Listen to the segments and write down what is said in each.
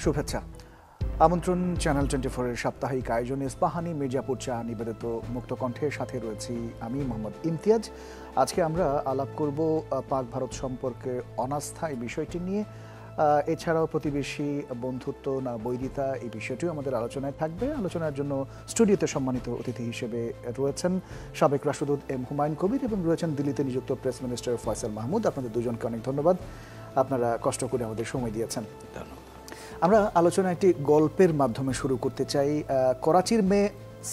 শুভেচ্ছা। আমন্ত্রণ চ্যানেল 24 এর সাপ্তাহিক আয়োজনে ইস্পাহানি মির্জাপুর চা নিবেদিত মুক্ত কণ্ঠের সাথে রয়েছি আমি মোহাম্মদ ইমতিয়াজ। আজকে আমরা আলাপ করব পাক ভারত সম্পর্কে অনাস্থা এই বিষয়টি নিয়ে। এছাড়াও প্রতিবেশী, বন্ধুত্ব না বৈরিতা, এই বিষয়টিও আমাদের আলোচনায় থাকবে। আলোচনার জন্য স্টুডিওতে সম্মানিত অতিথি হিসেবে রয়েছেন সাবেক রাষ্ট্রদূত এম হুমায়ুন কবির এবং রয়েছেন দিল্লিতে নিযুক্ত প্রেস মিনিস্টার ফয়সাল মাহমুদ। আপনাদের দুজনকে অনেক ধন্যবাদ, আপনারা কষ্ট করে আমাদের সময় দিয়েছেন। আমরা আলোচনা একটি গল্পের মাধ্যমে শুরু করতে চাই। করাচির মেয়ে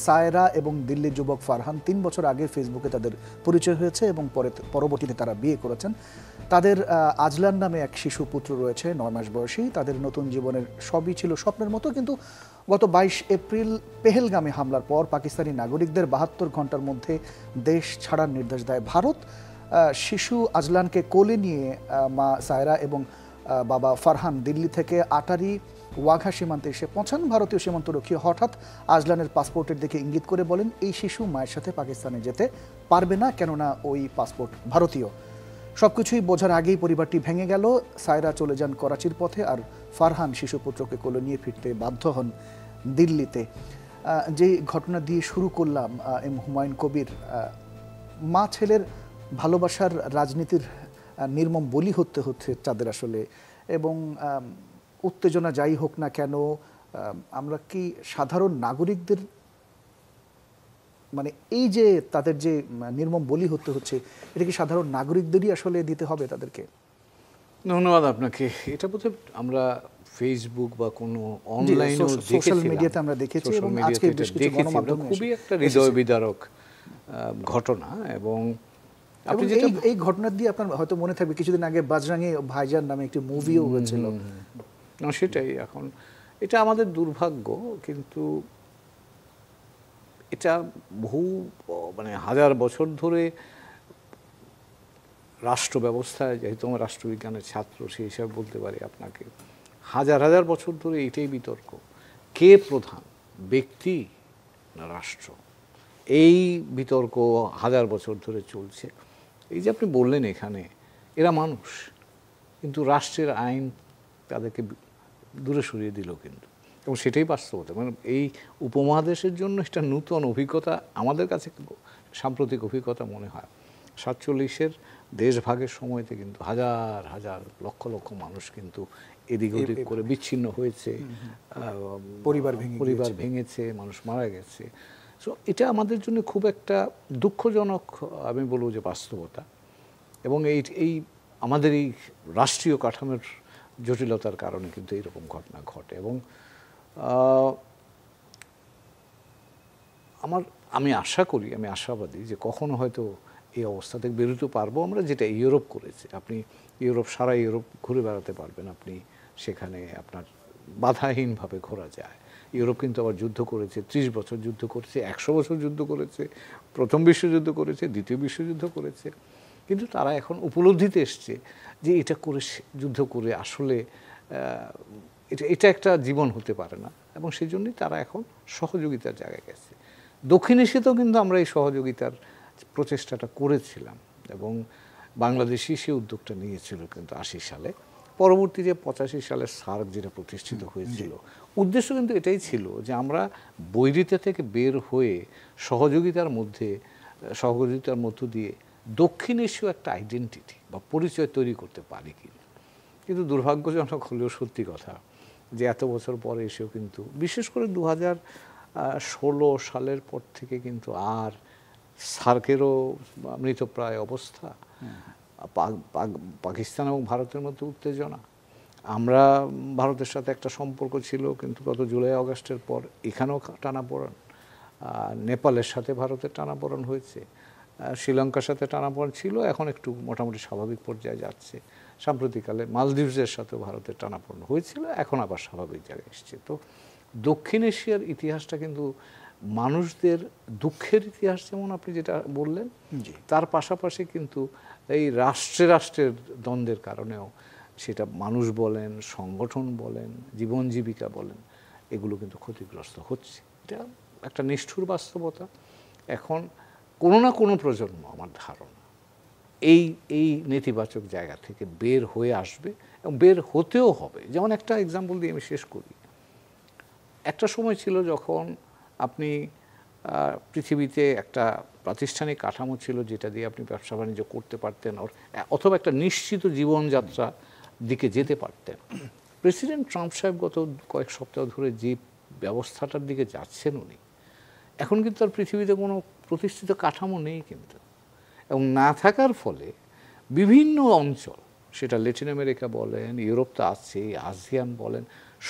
সায়রা এবং দিল্লির যুবক ফারহান 3 বছর আগে ফেসবুকে তাদের পরিচয় হয়েছে এবং পরবর্তীতে তারা বিয়ে করেছেন। তাদের আজলান নামে এক শিশু পুত্র রয়েছে 9 মাস বয়সী। তাদের নতুন জীবনের সবই ছিল স্বপ্নের মতো, কিন্তু গত 22 এপ্রিল পেহেলগামে হামলার পর পাকিস্তানি নাগরিকদের 72 ঘন্টার মধ্যে দেশ ছাড়ার নির্দেশ দেয় ভারত। শিশু আজলানকে কোলে নিয়ে মা সায়রা এবং বাবা ফারহান দিল্লি থেকে আটারি ওয়াঘা সীমান্তে এসে পৌঁছান। ভারতীয় সীমান্তরক্ষী হঠাৎ আজলানের পাসপোর্টের দিকে ইঙ্গিত করে বলেন, এই শিশু মায়ের সাথে পাকিস্তানে যেতে পারবে না, কেননা ওই পাসপোর্ট ভারতীয়। সবকিছুই বোঝার আগেই পরিবারটি ভেঙে গেল। সায়রা চলে যান করাচির পথে, আর ফারহান শিশুপুত্রকে কোলে নিয়ে ফিরতে বাধ্য হন দিল্লিতে। যে ঘটনা দিয়ে শুরু করলাম, এম হুমায়ুন কবির, মা ছেলের ভালোবাসার রাজনীতির নির্মম বলি হতে তাদের আসলে, এবং উত্তেজনা যাই হোক না কেন, আমরা কি সাধারণ নাগরিকদের, মানে এই যে তাদের যে নির্মম বলি হচ্ছে, এটা কি সাধারণ নাগরিকদেরই আসলে দিতে হবে তাদেরকে? ধন্যবাদ আপনাকে। এটা বোধহয় আমরা ফেসবুক বা কোনো অনলাইন সোশ্যাল মিডিয়াতে আমরা দেখেছি এবং আজকে বেশ কিছু গণমাধ্যমে খুবই একটা হৃদয় বিদারক ঘটনা। এবং এই ঘটনা দিয়ে আপনার হয়তো মনে থাকবে কিছুদিন আগে বাজরাঙ্গি ভাইজান নামে একটি মুভিও হয়েছিল। সেটাই, এখন এটা আমাদের দুর্ভাগ্য, কিন্তু এটা বহু হাজার বছর ধরে রাষ্ট্র ব্যবস্থায়, যেহেতু আমার রাষ্ট্রবিজ্ঞানের ছাত্র সেই হিসাবে বলতে পারি আপনাকে, হাজার হাজার বছর ধরে এটাই বিতর্ক, কে প্রধান, ব্যক্তি না রাষ্ট্র। এই বিতর্ক হাজার বছর ধরে চলছে। এই যে আপনি বললেন এখানে এরা মানুষ, কিন্তু রাষ্ট্রের আইন তাদেরকে দূরে সরিয়ে দিল, কিন্তু এবং সেটাই বাস্তবতা। মানে এই উপমহাদেশের জন্য এটা নূতন অভিজ্ঞতা, আমাদের কাছে সাম্প্রতিক অভিজ্ঞতা মনে হয়। 47-এর দেশভাগের সময়তে কিন্তু হাজার হাজার লক্ষ লক্ষ মানুষ কিন্তু এদিক ওদিক করে বিচ্ছিন্ন হয়েছে, পরিবার ভেঙেছে, মানুষ মারা গেছে। সো এটা আমাদের জন্য খুব একটা দুঃখজনক, আমি বলবো যে বাস্তবতা। এবং এই আমাদের এই রাষ্ট্রীয় কাঠামোর জটিলতার কারণে কিন্তু এইরকম ঘটনা ঘটে। এবং আমি আশা করি, আমি আশাবাদী যে কখনো হয়তো এই অবস্থা থেকে বেরোতে পারবো আমরা, যেটা ইউরোপ করেছে। আপনি সারা ইউরোপ ঘুরে বেড়াতে পারবেন, আপনি সেখানে আপনার বাধাহীনভাবে ঘোরা যায়। ইউরোপ কিন্তু আবার যুদ্ধ করেছে, 30 বছর যুদ্ধ করেছে, 100 বছর যুদ্ধ করেছে, প্রথম বিশ্বযুদ্ধ করেছে, দ্বিতীয় বিশ্বযুদ্ধ করেছে, কিন্তু তারা এখন উপলব্ধিতে এসছে যে এটা করে, যুদ্ধ করে আসলে এটা একটা জীবন হতে পারে না। এবং সেই জন্যই তারা এখন সহযোগিতার জায়গায় গেছে। দক্ষিণ এশিয়াতেও কিন্তু আমরা এই সহযোগিতার প্রচেষ্টাটা করেছিলাম, এবং বাংলাদেশই সে উদ্যোগটা নিয়েছিল কিন্তু 80 সালে। পরবর্তীতে 85 সালে সার্ক যেটা প্রতিষ্ঠিত হয়েছিল, উদ্দেশ্য কিন্তু এটাই ছিল যে আমরা বৈরিতা থেকে বের হয়ে সহযোগিতার মধ্য দিয়ে দক্ষিণ এশীয় একটা আইডেন্টিটি বা পরিচয় তৈরি করতে পারি কিনা। কিন্তু দুর্ভাগ্যজনক হলেও সত্যি কথা যে এত বছর পরে এসেও কিন্তু, বিশেষ করে 2016 সালের পর থেকে কিন্তু আর সার্কেরও মৃতপ্রায় অবস্থা, পাকিস্তান এবং ভারতের মধ্যে উত্তেজনা। আমরা ভারতের সাথে একটা সম্পর্ক ছিল, কিন্তু গত জুলাই আগস্টের পর এখানেও টানাপোড়েন। নেপালের সাথে ভারতের টানাপোড়েন হয়েছে, শ্রীলঙ্কার সাথে টানাপোড়েন ছিল, এখন একটু মোটামুটি স্বাভাবিক পর্যায়ে যাচ্ছে। সাম্প্রতিককালে মালদ্বীপের সাথেও ভারতের টানাপোড়েন হয়েছিল, এখন আবার স্বাভাবিক জায়গায় এসছে। তো দক্ষিণ এশিয়ার ইতিহাসটা কিন্তু মানুষদের দুঃখের ইতিহাস, যেমন আপনি যেটা বললেন, তার পাশাপাশি কিন্তু এই রাষ্ট্রের দ্বন্দ্বের কারণেও, সেটা মানুষ বলেন, সংগঠন বলেন, জীবন জীবিকা বলেন, এগুলো কিন্তু ক্ষতিগ্রস্ত হচ্ছে। এটা একটা নিষ্ঠুর বাস্তবতা। এখন কোনো না কোনো প্রজন্ম, আমার ধারণা, এই এই নেতিবাচক জায়গা থেকে বের হয়ে আসবে এবং বের হতেও হবে। যেমন একটা এক্সাম্পল দিয়ে আমি শেষ করি। একটা সময় ছিল যখন আপনি পৃথিবীতে একটা প্রাতিষ্ঠানিক কাঠামো ছিল যেটা দিয়ে আপনি ব্যবসা বাণিজ্য করতে পারতেন অথবা একটা নিশ্চিত জীবনযাত্রা দিকে যেতে পারতেন। প্রেসিডেন্ট ট্রাম্প সাহেব গত কয়েক সপ্তাহ ধরে যে ব্যবস্থাটার দিকে যাচ্ছেন উনি, এখন কিন্তু আর পৃথিবীতে কোনো প্রতিষ্ঠিত কাঠামো নেই কিন্তু, এবং না থাকার ফলে বিভিন্ন অঞ্চল, সেটা ল্যাটিন আমেরিকা বলেন, ইউরোপ তো আছে, আসিয়ান বলেন,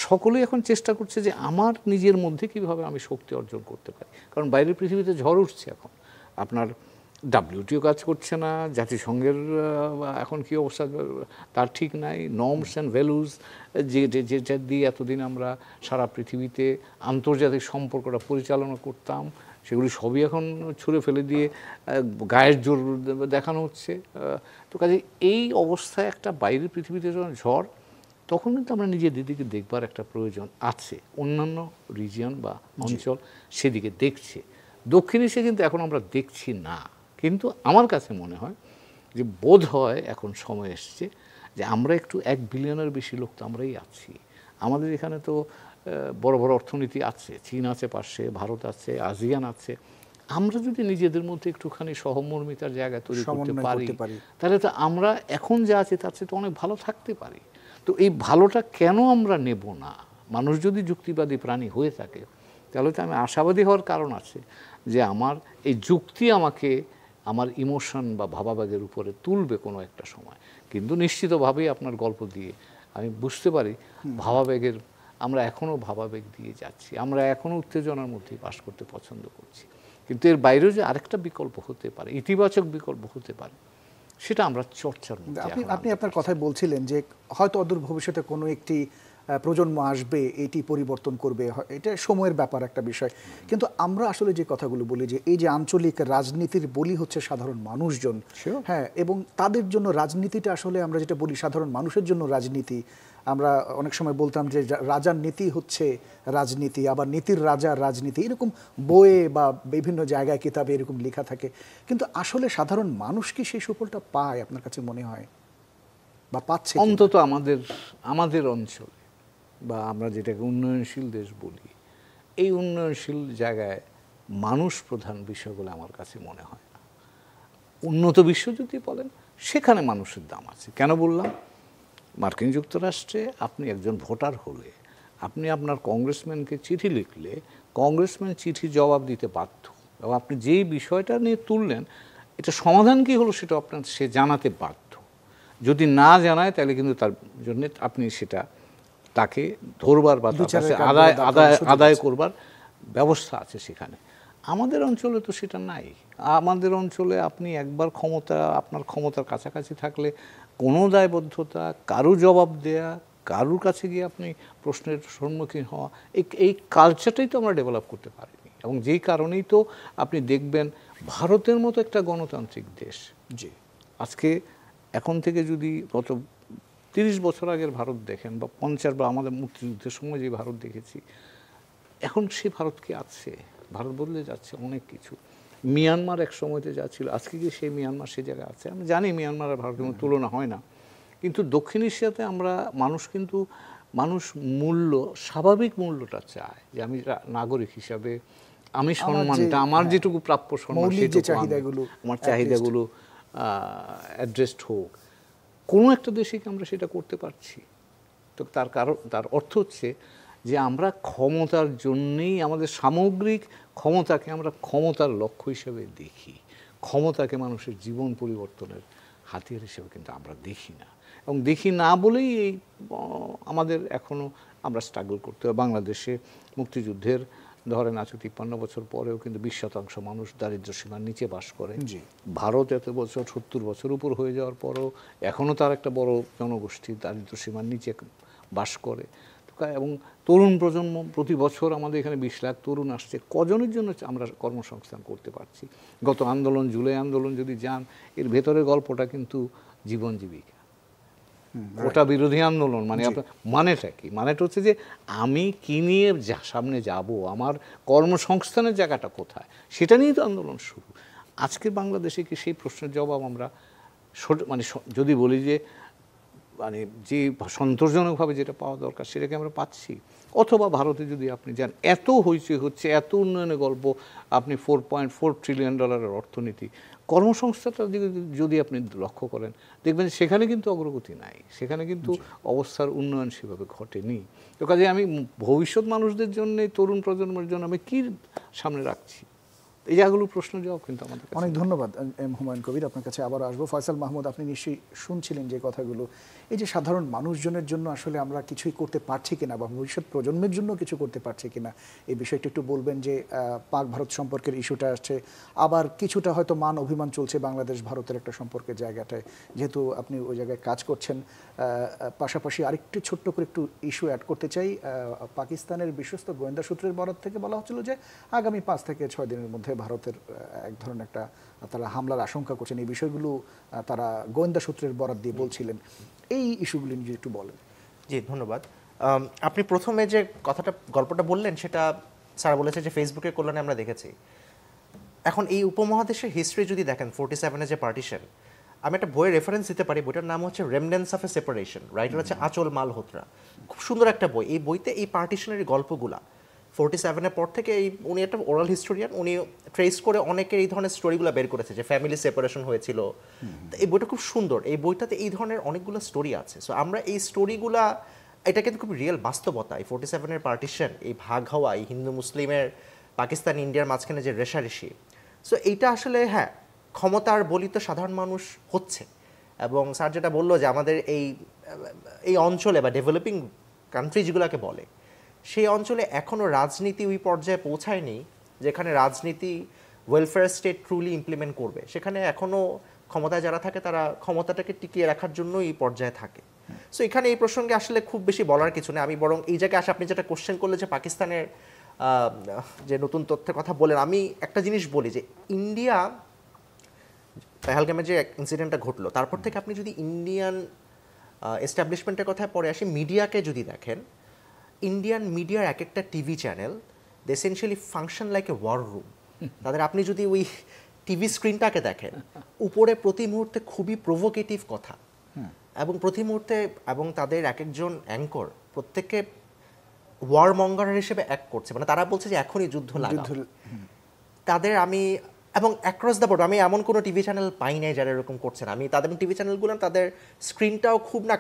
সকলেই এখন চেষ্টা করছে যে আমার নিজের মধ্যে কীভাবে আমি শক্তি অর্জন করতে পারি। কারণ বাইরের পৃথিবীতে ঝড় উঠছে এখন, আপনার WTO কাজ করছে না, জাতিসংঘের এখন কী অবস্থা তার ঠিক নাই, নর্মস অ্যান্ড ভ্যালুজ যেটা দিয়ে এতদিন আমরা সারা পৃথিবীতে আন্তর্জাতিক সম্পর্কটা পরিচালনা করতাম, সেগুলি সবই এখন ছুঁড়ে ফেলে দিয়ে গায়ের জোর দেখানো হচ্ছে। তো কাজে এই অবস্থায় একটা বাইরের পৃথিবীতে যখন ঝড়, তখন কিন্তু আমরা নিজেদের দিকে দেখবার একটা প্রয়োজন আছে। অন্যান্য রিজিয়ন বা অঞ্চল সেদিকে দেখছে, দক্ষিণ এশিয়া কিন্তু এখন আমরা দেখছি না। কিন্তু আমার কাছে মনে হয় যে বোধ হয় এখন সময় এসছে যে আমরা একটু 1 বিলিয়নের বেশি লোক তো আমরাই আছি। আমাদের এখানে তো বড় বড় অর্থনীতি আছে, চীন আছে পাশে, ভারত আছে, আসিয়ান আছে। আমরা যদি নিজেদের মধ্যে একটুখানি সহমর্মিতার জায়গা তৈরি করতে পারি, তাহলে তো আমরা এখন যা আছে তার চেয়ে তো অনেক ভালো থাকতে পারি। তো এই ভালোটা কেন আমরা নেব না? মানুষ যদি যুক্তিবাদী প্রাণী হয়ে থাকে, তাহলে তো আমি আশাবাদী হওয়ার কারণ আছে যে আমার এই যুক্তি আমাকে আমার ইমোশন বা ভাবাবেগের উপরে তুলবে কোনো একটা সময়। কিন্তু নিশ্চিতভাবেই আপনার গল্প দিয়ে আমি বুঝতে পারি ভাবাবেগের, আমরা এখনও ভাবাবেগ দিয়ে যাচ্ছি, আমরা এখনও উত্তেজনার মধ্যেই বাস করতে পছন্দ করছি। কিন্তু এর বাইরেও যে আরেকটা বিকল্প হতে পারে, ইতিবাচক বিকল্প হতে পারে, সেটা আমরা চর্চার মধ্যে। আপনি আপনার কথায় বলছিলেন যে হয়তো অদূর ভবিষ্যতে কোনো একটি প্রজন্ম আসবে, এটি পরিবর্তন করবে, এটা সময়ের ব্যাপার একটা বিষয়। কিন্তু আমরা আসলে যে কথাগুলো বলি যে এই যে আঞ্চলিক রাজনীতির বলি হচ্ছে সাধারণ মানুষজন, হ্যাঁ, এবং তাদের জন্য রাজনীতিটা আসলে আমরা যেটা বলি সাধারণ মানুষের জন্য রাজনীতি, আমরা অনেক সময় বলতাম যে রাজার নীতি হচ্ছে রাজনীতি, আবার নীতির রাজার রাজনীতি, এরকম বইয়ে বা বিভিন্ন জায়গায় কিতাবে এরকম লেখা থাকে। কিন্তু আসলে সাধারণ মানুষ কি সেই সুফলটা পায় আপনার কাছে মনে হয়, বা পাচ্ছে? অন্তত আমাদের অঞ্চলে বা আমরা যেটাকে উন্নয়নশীল দেশ বলি, এই উন্নয়নশীল জায়গায় মানুষ প্রধান বিষয়গুলো আমার কাছে মনে হয় না। উন্নত বিশ্ব যদি বলেন, সেখানে মানুষের দাম আছে। কেন বললাম? মার্কিন যুক্তরাষ্ট্রে আপনি একজন ভোটার হলে, আপনি আপনার কংগ্রেসম্যানকে চিঠি লিখলে কংগ্রেসম্যান চিঠি জবাব দিতে বাধ্য, এবং আপনি যেই বিষয়টা নিয়ে তুললেন এটা সমাধান কী হলো সেটা আপনার সে জানাতে বাধ্য। যদি না জানায় তাহলে কিন্তু তার জন্য আপনি সেটা তাকে ধরবার বা তার কাছে আদায় করবার ব্যবস্থা আছে সেখানে। আমাদের অঞ্চলে তো সেটা নাই। আমাদের অঞ্চলে আপনি একবার আপনার ক্ষমতার কাছাকাছি থাকলে কোনো দায়বদ্ধতা, কারো জবাব দেয়া, কারুর কাছে গিয়ে আপনি প্রশ্নের সম্মুখীন হওয়া, এই কালচারটাই তো আমরা ডেভেলপ করতে পারিনি। এবং যেই কারণেই তো আপনি দেখবেন ভারতের মতো একটা গণতান্ত্রিক দেশ, যে আজকে এখন থেকে যদি গত 30 বছর আগের ভারত দেখেন বা 50 বা আমাদের মুক্তিযুদ্ধের সময় যে ভারত দেখেছি, এখন সে ভারত কি আছে? ভারত বদলে যাচ্ছে অনেক কিছু। মিয়ানমার এক সময়তে যা ছিল, আজকে কি সেই মিয়ানমার সে জায়গায় আছে? আমি জানি মিয়ানমার আর ভারতের মধ্যে তুলনা হয় না, কিন্তু দক্ষিণ এশিয়াতে মানুষ মূল্য, স্বাভাবিক মূল্যটা চায় যে আমি নাগরিক হিসাবে আমি সম্মানটা, আমার যেটুকু প্রাপ্য সম্মান, আমার চাহিদাগুলো অ্যাড্রেসড হোক। কোনো একটা দেশে কি আমরা সেটা করতে পারছি? তো তার অর্থ হচ্ছে যে আমরা ক্ষমতার জন্যেই, আমাদের সামগ্রিক ক্ষমতাকে আমরা ক্ষমতার লক্ষ্য হিসেবে দেখি, ক্ষমতাকে মানুষের জীবন পরিবর্তনের হাতিয়ার হিসেবে কিন্তু আমরা দেখি না। এবং দেখি না বলেই এই আমাদের এখনও আমরা স্ট্রাগল করতে হয়। বাংলাদেশে মুক্তিযুদ্ধের ধরেন আজকে 53 বছর পরেও কিন্তু 20% মানুষ দারিদ্র্য সীমার নিচে বাস করে। ভারত এত বছর, 70 বছর উপর হয়ে যাওয়ার পরও এখনও তার একটা বড় জনগোষ্ঠী দারিদ্র্য সীমার নিচে বাস করে। এবং তরুণ প্রজন্ম, প্রতি বছর আমাদের এখানে 20 লাখ তরুণ আসছে। কজনের জন্য আমরা কর্মসংস্থান করতে পারছি? গত আন্দোলন, জুলাই আন্দোলন যদি যান, এর ভেতরের গল্পটা কিন্তু জীবন জীবিকা, কোটা বিরোধী আন্দোলন। মানে আপনার মানেটা কি? মানেটা হচ্ছে যে আমি কি নিয়ে সামনে যাব, আমার কর্মসংস্থানের জায়গাটা কোথায়, সেটা নিয়েই তো আন্দোলন শুরু। আজকে বাংলাদেশে কি সেই প্রশ্নের জবাব আমরা মানে যদি বলি যে মানে যে সন্তোষজনকভাবে যেটা পাওয়া দরকার সেটাকে আমরা পাচ্ছি, অথবা ভারতে যদি আপনি যান এত হইচই হচ্ছে, এত উন্নয়নের গল্প, আপনি $4.4 ট্রিলিয়ন অর্থনীতি, কর্মসংস্থানটা যদি আপনি লক্ষ্য করেন দেখবেন সেখানে কিন্তু অগ্রগতি নাই, সেখানে কিন্তু অবস্থার উন্নয়ন সেভাবে ঘটেনি। তো কাজে আমি ভবিষ্যৎ মানুষদের জন্য, তরুণ প্রজন্মের জন্য আমি কি সামনে রাখছি, এই জায়গাগুলো প্রশ্ন জবাব কিন্তু আমাদের কাছে। অনেক ধন্যবাদ এম হুমায়ুন কবির, আপনার কাছে আবার আসবো। ফয়সাল মাহমুদ, আপনি নিশ্চয়ই শুনছিলেন যে কথাগুলো, এই যে সাধারণ মানুষজনের জন্য আসলে আমরা কিছুই করতে পারছি কিনা বা ভবিষ্যৎ প্রজন্মের জন্য কিছু করতে পারছি কিনা, এই বিষয়টা একটু বলবেন। যে পাক ভারত সম্পর্কের ইস্যুটা আসছে, আবার কিছুটা হয়তো মান অভিমান চলছে বাংলাদেশ ভারতের একটা সম্পর্কের জায়গাটায়, যেহেতু আপনি ওই জায়গায় কাজ করছেন। পাশাপাশি আরেকটু ছোট্ট করে একটু ইস্যু অ্যাড করতে চাই। পাকিস্তানের বিশ্বস্ত গোয়েন্দা সূত্রের বরাত থেকে বলা হচ্ছিল যে আগামী 5 থেকে 6 দিনের মধ্যে ভারতের এক ধরনের একটা তারা হামলার আশঙ্কা করছেন। এই বিষয়গুলো তারা গোয়েন্দা সূত্রের বরাত দিয়ে বলছিলেন। এই ইস্যুগুলি নিয়ে একটু বলেন। জি, ধন্যবাদ। আপনি প্রথমে যে গল্পটা বললেন সেটা স্যার বলেছে যে ফেসবুকের কল্যাণে আমরা দেখেছি। এখন এই উপমহাদেশের হিস্ট্রি যদি দেখেন, 47-এর যে পার্টিশন, আমি একটা বইয়ের রেফারেন্স দিতে পারি। বইটার নাম হচ্ছে রেমনেন্স অফ এ সেপারেশন, রাইটার হচ্ছে আচল মালহোত্রা। খুব সুন্দর একটা বই। এই বইতে এই পার্টিশনের গল্পগুলা 47-এর পর থেকে উনি একটা ওরাল হিস্টোরিয়ান, উনি ট্রেস করে অনেকের এই ধরনের স্টোরিগুলো বের করেছে যে ফ্যামিলি সেপারেশন হয়েছিল। এই বইটা খুব সুন্দর। এই বইটাতে এই ধরনের অনেকগুলো স্টোরি আছে। সো আমরা এই স্টোরিগুলা, এটা কিন্তু খুব রিয়েল বাস্তবতা। এই 47-এর পার্টিশন, এই ভাগ হওয়া, এই হিন্দু মুসলিমের, পাকিস্তান ইন্ডিয়ার মাঝখানে যে রেশারেশি, সো এইটা আসলে হ্যাঁ ক্ষমতার বলিত সাধারণ মানুষ হচ্ছে। এবং স্যার যেটা বললো যে আমাদের এই অঞ্চলে বা ডেভেলপিং কান্ট্রি যেগুলোকে বলে, সেই অঞ্চলে এখনও রাজনীতি ওই পর্যায়ে পৌঁছায়নি যেখানে রাজনীতি ওয়েলফেয়ার স্টেট ট্রুলি ইমপ্লিমেন্ট করবে। সেখানে এখনও ক্ষমতায় যারা থাকে তারা ক্ষমতাটাকে টিকিয়ে রাখার জন্য এই পর্যায়ে থাকে। সো এখানে এই প্রসঙ্গে আসলে খুব বেশি বলার কিছু নেই। আমি বরং এই জায়গায় আসে আপনি যেটা কোশ্চেন করলে যে পাকিস্তানের যে নতুন তথ্যের কথা বলেন, আমি একটা জিনিস বলি যে ইন্ডিয়া পেহেলগামে যে ইনসিডেন্টটা ঘটলো তারপর থেকে আপনি যদি ইন্ডিয়ান এস্টাবলিশমেন্টের কথায় পরে আসি, মিডিয়াকে যদি দেখেন, ইন্ডিয়ান মিডিয়ার এক একটা TV channel they essentially function like a war room. তাদের আপনি যদি ওই টিভি স্ক্রিনটাকে দেখেন, উপরে প্রতি মুহূর্তে খুবই প্রভোকেটিভ কথা, এবং প্রতি মুহূর্তে, এবং তাদের এক একজন অ্যাঙ্কর প্রত্যেককে ওয়ার মঙ্গারার হিসেবে অ্যাক্ট করছে, মানে তারা বলছে যে এখনই যুদ্ধ লাগাও। তাদের আমি এবং অ্যাক্রস দ্য বোর্ড আমি এমন কোনো টিভি চ্যানেল পাই নাই যারা এরকম করছেন। আমি তাদের টিভি চ্যানেলগুলো, তাদের স্ক্রিনটাও খুব না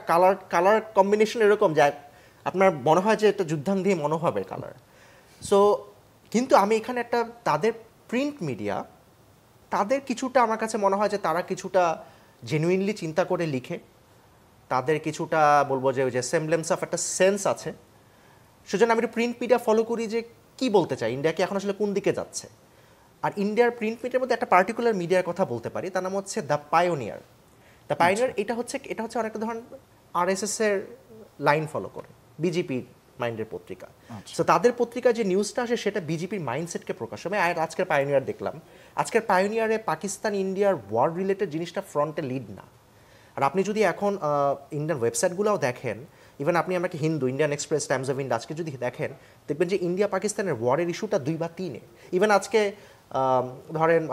কালার কম্বিনেশন এরকম যা আপনার মনে হয় যে একটা যুদ্ধাঙ্গী মনোভাবের কালার। সো কিন্তু আমি এখানে একটা তাদের প্রিন্ট মিডিয়া, তাদের কিছুটা আমার কাছে মনে হয় যে তারা কিছুটা জেনুইনলি চিন্তা করে লিখে, তাদের কিছুটা বলবো যে ওই যে সেমব্লেন্স অফ একটা সেন্স আছে। সেজন্য আমি একটু প্রিন্ট মিডিয়া ফলো করি যে কি বলতে চাই, ইন্ডিয়া কি এখন আসলে কোন দিকে যাচ্ছে। আর ইন্ডিয়ার প্রিন্ট মিডিয়ার মধ্যে একটা পার্টিকুলার মিডিয়ার কথা বলতে পারি, তার নাম হচ্ছে দ্য পায়োনিয়ার। দ্য পায়োনিয়ার এটা হচ্ছে অনেকটা ধরুন RSS এর লাইন ফলো করে, বিজেপির মাইন্ডের পত্রিকা। সো তাদের পত্রিকায় যে নিউজটা আসে সেটা বিজেপির মাইন্ডসেটকে প্রকাশ হবে। আজকের পায়োনিয়ার দেখলাম, আজকের পায়োনিয়ারে পাকিস্তান ইন্ডিয়ার ওয়ার রিলেটেড জিনিসটা ফ্রন্টে লিড না। আর আপনি যদি এখন ইন্ডিয়ান ওয়েবসাইটগুলোও দেখেন, ইভেন আপনি আমাকে Hindu, Indian express, Times of India আজকে যদি দেখেন, দেখবেন যে ইন্ডিয়া পাকিস্তানের ওয়ারের ইস্যুটা 2 বা 3-এ। ইভেন আজকে ধরেন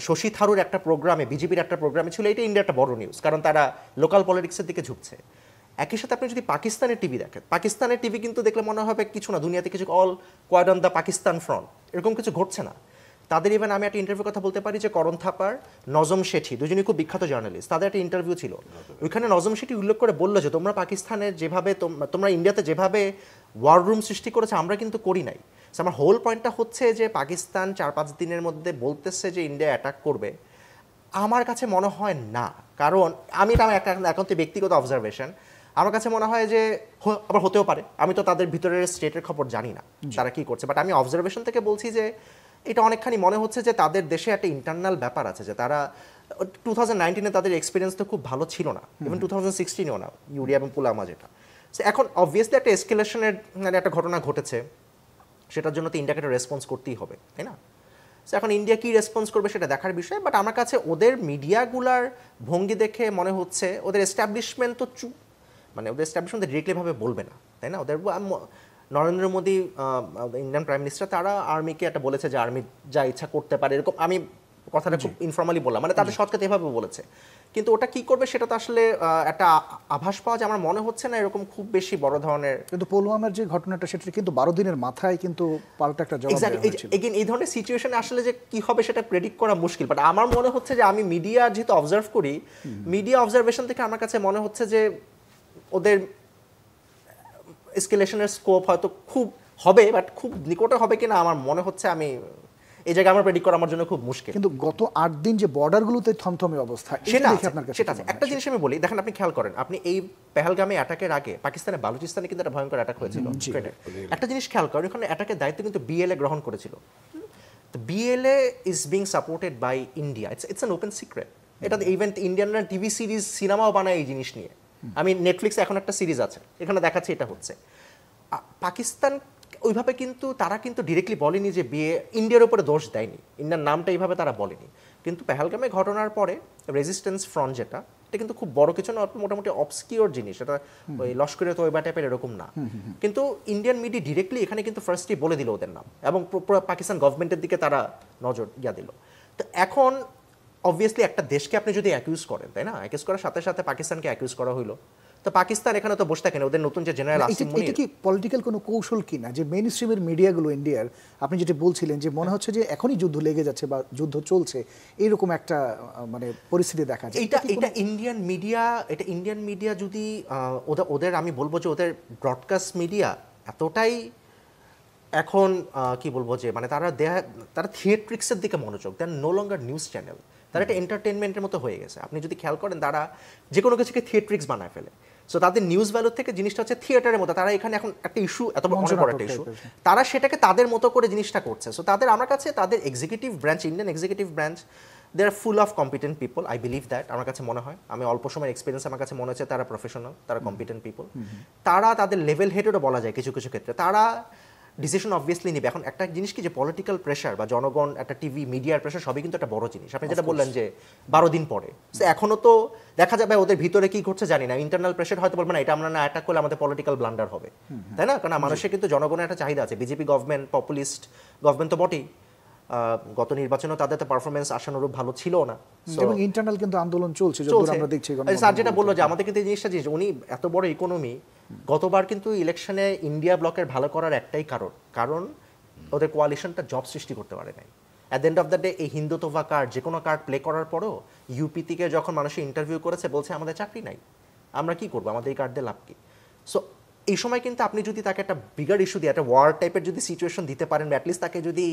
শশী থারুর একটা প্রোগ্রামে, বিজেপির একটা প্রোগ্রামে ছিল, এটা ইন্ডিয়া একটা বড় নিউজ, কারণ তারা লোকাল পলিটিক্সের দিকে ঝুঁকছে। একই সাথে আপনি যদি পাকিস্তানের টিভি দেখেন, পাকিস্তানের টিভি কিন্তু দেখলে মনে হবে কিছু না, দুনিয়াতে কিছু all quad on the Pakistan front, এরকম কিছু ঘটছে না। তাদের ইভেন আমি একটা ইন্টারভিউ কথা বলতে পারি যে করণ থাপার, নজম শেঠি, দুজনই খুব বিখ্যাত জার্নালিস্ট, তাদের একটা ইন্টারভিউ ছিল। ওইখানে নজম শেঠি উল্লেখ করে বললো যে তোমরা পাকিস্তানের যেভাবে তোমরা ইন্ডিয়াতে যেভাবে ওয়ার রুম সৃষ্টি করেছে আমরা কিন্তু করি নাই। আমার হোল পয়েন্টটা হচ্ছে যে পাকিস্তান 4-5 দিনের মধ্যে বলতেছে যে ইন্ডিয়া অ্যাটাক করবে, আমার কাছে মনে হয় না। কারণ আমি এটা একান্ত ব্যক্তিগত অবজারভেশন, আমার কাছে মনে হয় যে আবার হতেও পারে, আমি তো তাদের ভিতরের স্টেটের খবর জানি না তারা কি করছে, বাট আমি অবজারভেশন থেকে বলছি যে এটা অনেকখানি মনে হচ্ছে যে তাদের দেশে একটা ইন্টারনাল ব্যাপার আছে, যে তারা 2019-এ তাদের এক্সপিরিয়েন্স তো খুব ভালো ছিল না, ইভেন 2016-এও না, ইউরিয়া এবং পুলওয়ামা যেটা। এখন অবভিয়াসলি একটা এসকেলেশনের মানে একটা ঘটনা ঘটেছে, সেটার জন্য তো ইন্ডিয়াকে একটা রেসপন্স করতেই হবে, তাই না? সো এখন ইন্ডিয়া কী রেসপন্স করবে সেটা দেখার বিষয়। বাট আমার কাছে ওদের মিডিয়াগুলার ভঙ্গি দেখে মনে হচ্ছে ওদের এস্টাবলিশমেন্ট তো মানে ওদের এস্টাবলিশমেন্ট ডিরেক্টলিভাবে বলবে না, তাই না? ওদের Narendra Modi Indian prime minister, তারা আর্মিকে একটা বলেছে যে আর্মি যা ইচ্ছা করতে পারে, এরকম আমি কথাটা খুব ইনফর্মালি বললাম, মানে তাদের সৎকাতে এভাবে বলেছে, কিন্তু ওটা কি করবে সেটা তো আসলে একটা আভাস পাওয়া যায়। আমার মনে হচ্ছে না এরকম খুব বেশি বড় ধরনের, কিন্তু পুলওয়ামার যে ঘটনাটা সেটা কিন্তু 12 দিনের মাথায় কিন্তু পাল্টা একটা জবাব দেওয়া হয়েছিল। এগেইন এই ধরনের সিচুয়েশনে আসলে যে কি হবে সেটা প্রেডিক্ট করা মুশকিল, বাট আমার মনে হচ্ছে যে আমি মিডিয়া যেহেতু অবজার্ভ করি, মিডিয়া অবজারভেশন থেকে আমার কাছে মনে হচ্ছে যে ওদের এসকেলেশনের স্কোপ হয়তো খুব হবে, বাট খুব নিকটে হবে কিনা আমার মনে হচ্ছে, আমি এই জায়গায় আমার প্রেডিক্ট করা আমার জন্য খুব মুশকিল। কিন্তু গত 8 দিন যে বর্ডারগুলোতে থমথমে অবস্থা, সেটা দেখে আপনার কাছে সেটা আছে। একটা জিনিস আমি বলি, দেখেন আপনি খেয়াল করেন, আপনি এই পেহেলগামে অ্যাটাকের আগে পাকিস্তানের বালুচিস্তানে কিন্তু একটা ভয়ঙ্কর অ্যাটাক হয়েছিল। একটা জিনিস খেয়াল করেন, ওখানে অ্যাটাকের দায়িত্ব কিন্তু বিএলএ গ্রহণ করেছিল। BLA is being supported by India, it's an open secret. এটা ইভেন ইন্ডিয়ানরা টিভি সিরিজ সিনেমাও বানায় এই জিনিস নিয়ে। আমি নেটফ্লিক্সে এখন একটা সিরিজ আছে, এখানে দেখাচ্ছে এটা হচ্ছে। পাকিস্তান ওইভাবে কিন্তু তারা কিন্তু ডিরেক্টলি বলেনি যে ইন্ডিয়ার উপরে দোষ দেয়নি, ইন্ডিয়ার নামটা এইভাবে তারা বলেনি, কিন্তু পেহেলগামে ঘটনার পরে রেজিস্ট্যান্স ফ্রন্ট যেটা, এটা কিন্তু খুব বড় কিছু না, মোটামুটি অবস্কিওর জিনিস, এটা ওই লস্করে তৈবা টাইপের এরকম না, কিন্তু ইন্ডিয়ান মিডিয়া ডিরেক্টলি এখানে কিন্তু ফার্স্টই বলে দিল ওদের নাম, এবং পাকিস্তান গভর্নমেন্টের দিকে তারা নজর দিল। তো এখন অবভিয়াসলি একটা দেশকে আপনি যদি অ্যাকিউজ করেন, তাই না, অ্যাকিউজ করার সাথে সাথে পাকিস্তানকে অ্যাকিউজ করা হইলো, তো পাকিস্তান এখানে তো বসে থাকেন, ওদের নতুন যে জেনারেল আসিম মুনির, এটা কি পলিটিক্যাল কোনো কৌশল কিনা যে মেইন স্ট্রিমের মিডিয়াগুলো ইন্ডিয়ার, আপনি যেটা বলছিলেন যে মনে হচ্ছে যে এখনই যুদ্ধ লেগে যাচ্ছে বা যুদ্ধ চলছে, এইরকম একটা মানে পরিস্থিতি দেখা যায়? এটা ইন্ডিয়ান মিডিয়া যদি ওদের আমি বলবো যে ওদের ব্রডকাস্ট মিডিয়া এতটাই এখন কি বলবো যে মানে তারা থিয়েট্রিক্সের দিকে মনোযোগ দেন, নো লঙ্গার নিউজ চ্যানেল, তারা একটা এন্টারটেনমেন্টের মতো হয়ে গেছে। আপনি যদি খেয়াল করেন, তারা যে কোনো কিছুকে থিয়েট্রিক্স বানায় ফেলে। সো তাদের নিউজ ভ্যালুর থেকে জিনিসটা হচ্ছে থিয়েটারের মতো, তারা এখানে এখন একটা ইস্যু, এত অনেক বড় একটা ইস্যু, তারা সেটাকে তাদের মতো করে জিনিসটা করছে। সো আমার কাছে তাদের executive branch, Indian executive branch, they are full of competent people, I believe that. আমার কাছে মনে হয়, আমি অল্প সময়ের এক্সপিরিয়েন্স, আমার কাছে মনে হচ্ছে তারা প্রফেশনাল, তারা কম্পিটেন্ট পিপল, তারা তাদের লেভেল হেডেরও বলা যায় কিছু কিছু ক্ষেত্রে তারা ডিসিশন অবভিয়াসলি নিবে। এখন একটা জিনিস কি, যে পলিটিক্যাল প্রেশার বা জনগণ, একটা টিভি মিডিয়ার প্রেশার, সবই কিন্তু একটা বড় জিনিস। আপনি যেটা বললেন যে 12 দিন পরে, এখনো তো দেখা যাবে ওদের ভিতরে কি ঘটছে জানি না, ইন্টারনাল প্রেশার হয়তো বলবে না এটা আমরা না অ্যাটাক করলে আমাদের পলিটিক্যাল ব্লান্ডার হবে, তাই না, কারণ মানুষের কিন্তু জনগণের একটা চাহিদা আছে। বিজেপি গভর্নমেন্ট পপুলিস্ট গভর্নমেন্ট তো বটেই, গত নির্বাচনে তাদের তো পারফরমেন্স আশানুরূপ ভালো ছিল না, এবং ইন্টারনাল কিন্তু আন্দোলন চলছে যতদূর আমরা দেখছি। স্যার যেটা বললো যে আমাদের কিন্তু এই জিনিসটা, যে উনি এত বড় ইকোনমি, গতবার কিন্তু ইলেকশনে ইন্ডিয়া ব্লকের ভালো করার একটাই কারণ ওদের কোয়ালিশনটা জব সৃষ্টি করতে পারে নাই। At the end of the day এই হিন্দুত্ববা কার্ড, যে কোনো কার্ড প্লে করার পরও ইউপি থেকে যখন মানুষের ইন্টারভিউ করেছে, বলছে আমাদের চাকরি নাই, আমরা কি করবো, আমাদের এই কার্ড দিয়ে লাভ কি? সো এই সময় কিন্তু আপনি যদি তাকে একটা বিগার ইস্যু দিয়ে, একটা ওয়ার টাইপের যদি সিচুয়েশন দিতে পারেন, বা অ্যাটলিস্ট তাকে যদি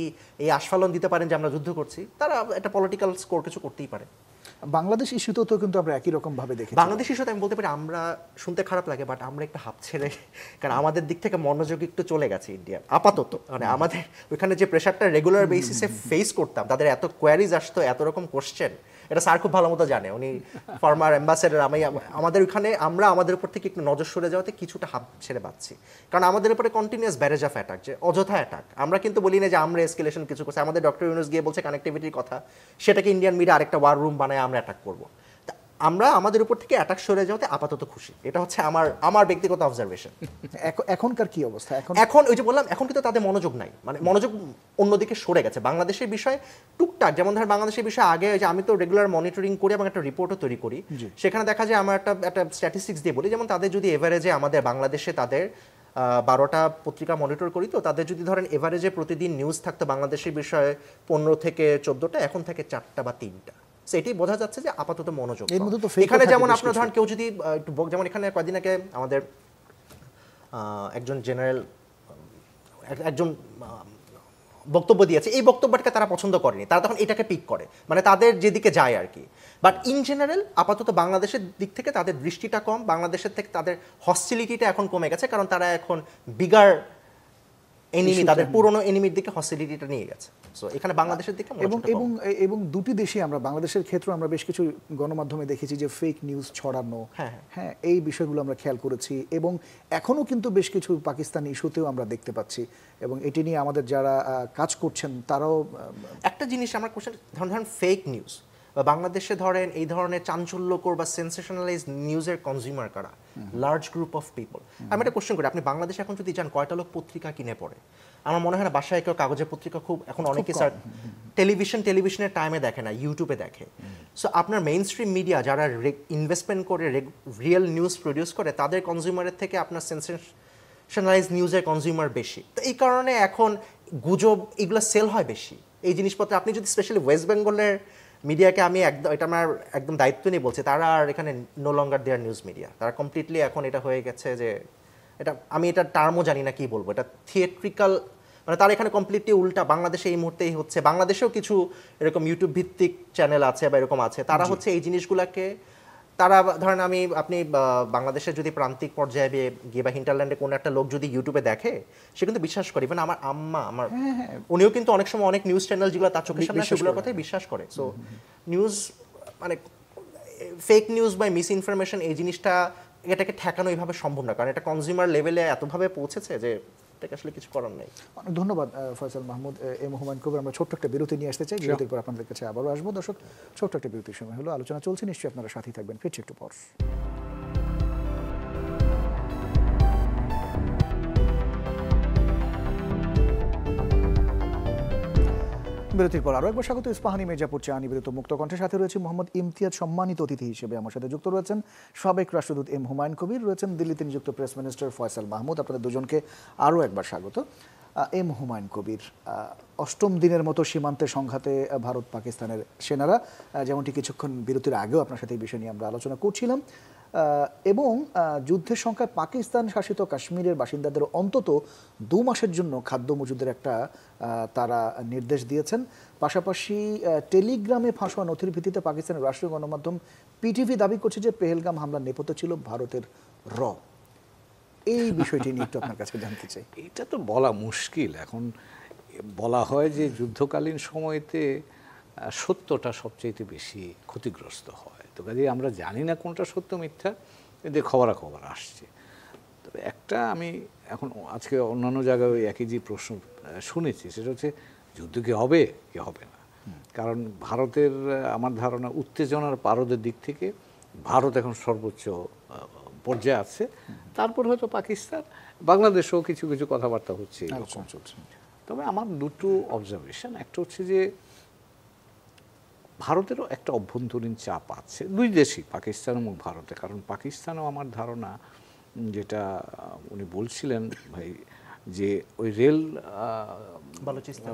এই আস্ফালন দিতে পারেন যে আমরা যুদ্ধ করছি, তারা একটা পলিটিক্যাল স্কোর কিছু করতেই পারে। বাংলাদেশ ইস্যুতেও তো কিন্তু আমরা একই রকম ভাবে দেখি। বাংলাদেশ ইস্যুতে আমি বলতে পারি আমরা, শুনতে খারাপ লাগে, বাট আমরা একটু হাফ ছেড়ে, কারণ আমাদের দিক থেকে মনোযোগ একটু চলে গেছে ইন্ডিয়া আপাতত। মানে আমাদের ওইখানে যে প্রেশারটা রেগুলার বেসিসে ফেস করতাম, তাদের এত কোয়ারিজ আসতো, এত রকম কোশ্চেন, এটা স্যার খুব ভালো মতো জানে, উনি ফর্মার অ্যাম্বাসেডার। আমাদের ওইখানে আমরা আমাদের উপর থেকে একটু নজর সরে যাওয়াতে কিছুটা হাত ছেড়ে বাঁচছি, কারণ আমাদের উপরে কন্টিনিউয়াস ব্যারেজ অফ অ্যাটাক, যে অযথা অ্যাটাক। আমরা কিন্তু বলি না যে আমরা এসকেলেশন কিছু করছি, আমাদের ডক্টর ইউনুস গিয়ে বলছে কানেক্টিভিটির কথা, সেটাকে ইন্ডিয়ান মিডিয়া আরেকটা ওয়ার রুম বানায় আমরা অ্যাটাক করবো। আমরা আমাদের উপর থেকে অ্যাটাক সরে যাওয়াতে আপাতত খুশি, এটা হচ্ছে আমার ব্যক্তিগত অবজারভেশন। এখনকার কি অবস্থা? এখন ওই যে বললাম, এখন কিন্তু তাদের মনোযোগ নাই, মানে মনোযোগ অন্যদিকে সরে গেছে। বাংলাদেশের বিষয় টুকটাক, যেমন ধর বাংলাদেশের বিষয়ে আগে যে আমি তো রেগুলার মনিটরিং করি এবং একটা রিপোর্টও তৈরি করি, সেখানে দেখা যায় আমার একটা স্ট্যাটিস্টিক্স দিয়ে বলি, যেমন তাদের যদি এভারেজে আমাদের বাংলাদেশে তাদের 12টা পত্রিকা মনিটর করি, তো তাদের যদি ধরেন এভারেজে প্রতিদিন নিউজ থাকতো বাংলাদেশের বিষয়ে 15 থেকে 14টা, এখন থাকে 4টা বা 3টা। এটাই বোঝা যাচ্ছে যে আপাতত মনোযোগ এখানে। যেমন আপনার ধরেন কেউ যদি একটু, যেমন এখানে কয়েকদিন আগে আমাদের একজন জেনারেল একজন বক্তব্য দিয়েছে, এই বক্তব্যটাকে তারা পছন্দ করেনি, তারা তখন এটাকে পিক করে, মানে তাদের যেদিকে যায় আর কি। বাট ইন জেনারেল আপাতত বাংলাদেশের দিক থেকে তাদের দৃষ্টিটা কম, বাংলাদেশের থেকে তাদের হস্টিলিটিটা এখন কমে গেছে, কারণ তারা এখন বিগার এনিমি, তাদের পুরনো এনিমির দিকে হস্টিলিটিটা নিয়ে গেছে। সো এখানে বাংলাদেশের দিকে এবং দুটি দেশে আমরা, বাংলাদেশের ক্ষেত্রে আমরা বেশ কিছু গণমাধ্যমে দেখেছি যে ফেক নিউজ ছড়ানো, হ্যাঁ এই বিষয়গুলো আমরা খেয়াল করেছি, এবং এখনো কিন্তু বেশ কিছু পাকিস্তানি ইস্যুতেও আমরা দেখতে পাচ্ছি, এবং এটি নিয়ে আমাদের যারা কাজ করছেন তারাও। একটা জিনিস আমার কোশ্চেন, ধরেন ফেক নিউজ বাংলাদেশে ধরেন এই ধরনের চাঞ্চল্যকর বা সেন্সেশনালাইজ নিউজের কনজিউমার কারা? Large group of people. আমি একটা কোশ্চেন করি, আপনি বাংলাদেশে এখন যদি যান কয়টা লোক পত্রিকা কিনে পড়ে? আমার মনে হয় না বাসায় কেউ কাগজের পত্রিকা খুব এখন অনেকে স্যার টেলিভিশনের টাইমে দেখে না, ইউটিউবে দেখে। সো আপনার মেইন স্ট্রিম মিডিয়া যারা ইনভেস্টমেন্ট করে রিয়েল নিউজ প্রডিউস করে তাদের কনজিউমারের থেকে আপনার সেন্সেশনালাইজ নিউজের কনজিউমার বেশি। তো এই কারণে এখন গুজব এগুলো সেল হয় বেশি এই জিনিসপত্র। আপনি যদি স্পেশালি ওয়েস্ট বেঙ্গলের মিডিয়াকে আমি এটা আমার একদম দায়িত্ব নিয়ে বলছি, তারা আর এখানে নো লঙ্গার দেয়ার নিউজ মিডিয়া, তারা কমপ্লিটলি এখন এটা হয়ে গেছে যে আমি এটা টার্মও জানি না কি বলবো, এটা থিয়েট্রিক্যাল, মানে তারা এখানে কমপ্লিটলি উল্টা। বাংলাদেশে এই মুহূর্তেই হচ্ছে, বাংলাদেশেও কিছু এরকম ইউটিউব ভিত্তিক চ্যানেল আছে বা এরকম আছে, তারা হচ্ছে এই জিনিসগুলোকে তারা ধরেন আপনি বাংলাদেশের যদি প্রান্তিক পর্যায়ে গিয়ে বা হিন্টারল্যান্ডে কোনো একটা লোক যদি ইউটিউবে দেখে সে কিন্তু বিশ্বাস করে। ইভেন আমার আম্মা উনিও কিন্তু অনেক সময় অনেক নিউজ চ্যানেল যেগুলো তার চোখের সামনে সেগুলোর কথাই বিশ্বাস করে। সো নিউজ মানে ফেক নিউজ বা মিস ইনফরমেশন এই জিনিসটা এটাকে ঠেকানো এইভাবে সম্ভব না, কারণ এটা কনজিউমার লেভেলে এতভাবে পৌঁছেছে যে এটাকে আসলে কিছু করার নেই। অনেক ধন্যবাদ ফয়সাল মাহমুদ, এম হুমায়ুন কবির। আমরা ছোট্ট একটা বিরতি নিয়ে আসতে চাই, বিরতির পর আপনাদের কাছে আবারও আসবো। দর্শক, ছোট্ট একটা বিরতির সময় হলো, আলোচনা চলছে, নিশ্চয়ই আপনারা সাথেই থাকবেন। ফিরছি একটু পর। বিরতির পর আরও একবার স্বাগত ইস্পাহানি মির্জাপুর চা নিবেদিত মুক্ত কণ্ঠের সাথে রয়েছে মোহাম্মদ ইমতিয়াজ, সম্মানিত অতিথি হিসেবে আমার সাথে যুক্ত রয়েছেন সাবেক রাষ্ট্রদূত এম হুমায়ুন কবির, রয়েছেন দিল্লিতে নিযুক্ত প্রেস মিনিস্টার ফয়সাল মাহমুদ। আপনাদের দুজনকে আরও একবার স্বাগত। এম হুমায়ুন কবির, অষ্টম দিনের মতো সীমান্তে সংঘাতে ভারত পাকিস্তানের সেনারা, যেমনটি কিছুক্ষণ বিরতির আগেও আপনার সাথে এই বিষয় নিয়ে আমরা আলোচনা করছিলাম, এবং যুদ্ধের সংখ্যায় পাকিস্তান শাসিত কাশ্মীরের বাসিন্দাদের অন্তত 2 মাসের জন্য খাদ্য মজুদের একটা তারা নির্দেশ দিয়েছেন। পাশাপাশি টেলিগ্রামে ফাঁসোয়া নথির ভিত্তিতে পাকিস্তানের রাষ্ট্রীয় গণমাধ্যম পিটিভি দাবি করছে যে পেহেলগাম হামলার নেপথ্যে ছিল ভারতের র। এই বিষয়টি নিয়ে একটু আপনার কাছে জানতে চাই। এটা তো বলা মুশকিল। এখন বলা হয় যে যুদ্ধকালীন সময়তে সত্যটা সবচেয়ে বেশি ক্ষতিগ্রস্ত হয়, তো কাজে আমরা জানি না কোনটা সত্য মিথ্যা, এদের খবরাখবর আসছে। তবে একটা আমি এখন আজকে অন্যান্য জায়গায় ওই একই যে প্রশ্ন শুনেছি, সেটা হচ্ছে যুদ্ধ কি হবে কি হবে না। কারণ ভারতের আমার ধারণা উত্তেজনার পারদের দিক থেকে ভারত এখন সর্বোচ্চ পর্যায়ে আছে, তারপর হয়তো পাকিস্তান, বাংলাদেশেও কিছু কিছু কথাবার্তা হচ্ছে, তবে আমার দুটো অবজারভেশন। একটা হচ্ছে যে ভারতেরও একটা অভ্যন্তরীণ চাপ আছে, দুই দেশই, পাকিস্তান এবং ভারতে। কারণ পাকিস্তানও আমার ধারণা, যেটা উনি বলছিলেন ভাই, যে ওই রেল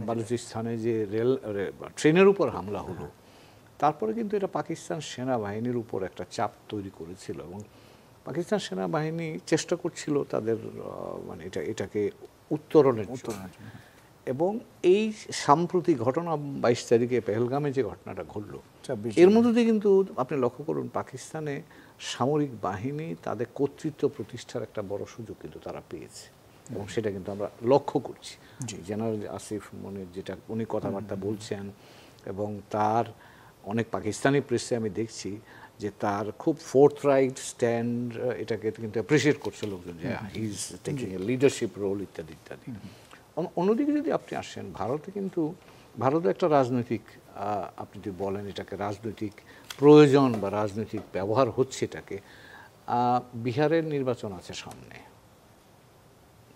বালুচিস্তানে যে রেল ট্রেনের উপর হামলা হলো, তারপরে কিন্তু এটা পাকিস্তান সেনাবাহিনীর উপর একটা চাপ তৈরি করেছিল, এবং পাকিস্তান সেনাবাহিনী চেষ্টা করছিল তাদের মানে এটাকে উত্তরণের জন্য। এবং এই সাম্প্রতিক ঘটনা 22 তারিখে পেহেলগামে যে ঘটনাটা ঘটলো, এর মধ্যে দিয়ে কিন্তু আপনি লক্ষ্য করুন পাকিস্তানে সামরিক বাহিনী তাদের কর্তৃত্ব প্রতিষ্ঠার একটা বড় সুযোগ কিন্তু তারা পেয়েছে, এবং সেটা কিন্তু আমরা লক্ষ্য করছি। জেনারেল আসিফ মনির যেটা উনি কথাবার্তা বলছেন, এবং তার অনেক পাকিস্তানি প্রেসে আমি দেখছি যে তার খুব ফোর্থরাইট স্ট্যান্ড, এটাকে কিন্তু অ্যাপ্রিসিয়েট করছে লোকজন, যে he is taking a leadership role ইত্যাদি ইত্যাদি। অন্যদিকে যদি আপনি আসেন, ভারতে কিন্তু ভারতে একটা রাজনৈতিক, আপনি যদি বলেন এটাকে রাজনৈতিক প্রয়োজন বা রাজনৈতিক ব্যবহার হচ্ছে এটাকে, বিহারের নির্বাচন আছে সামনে,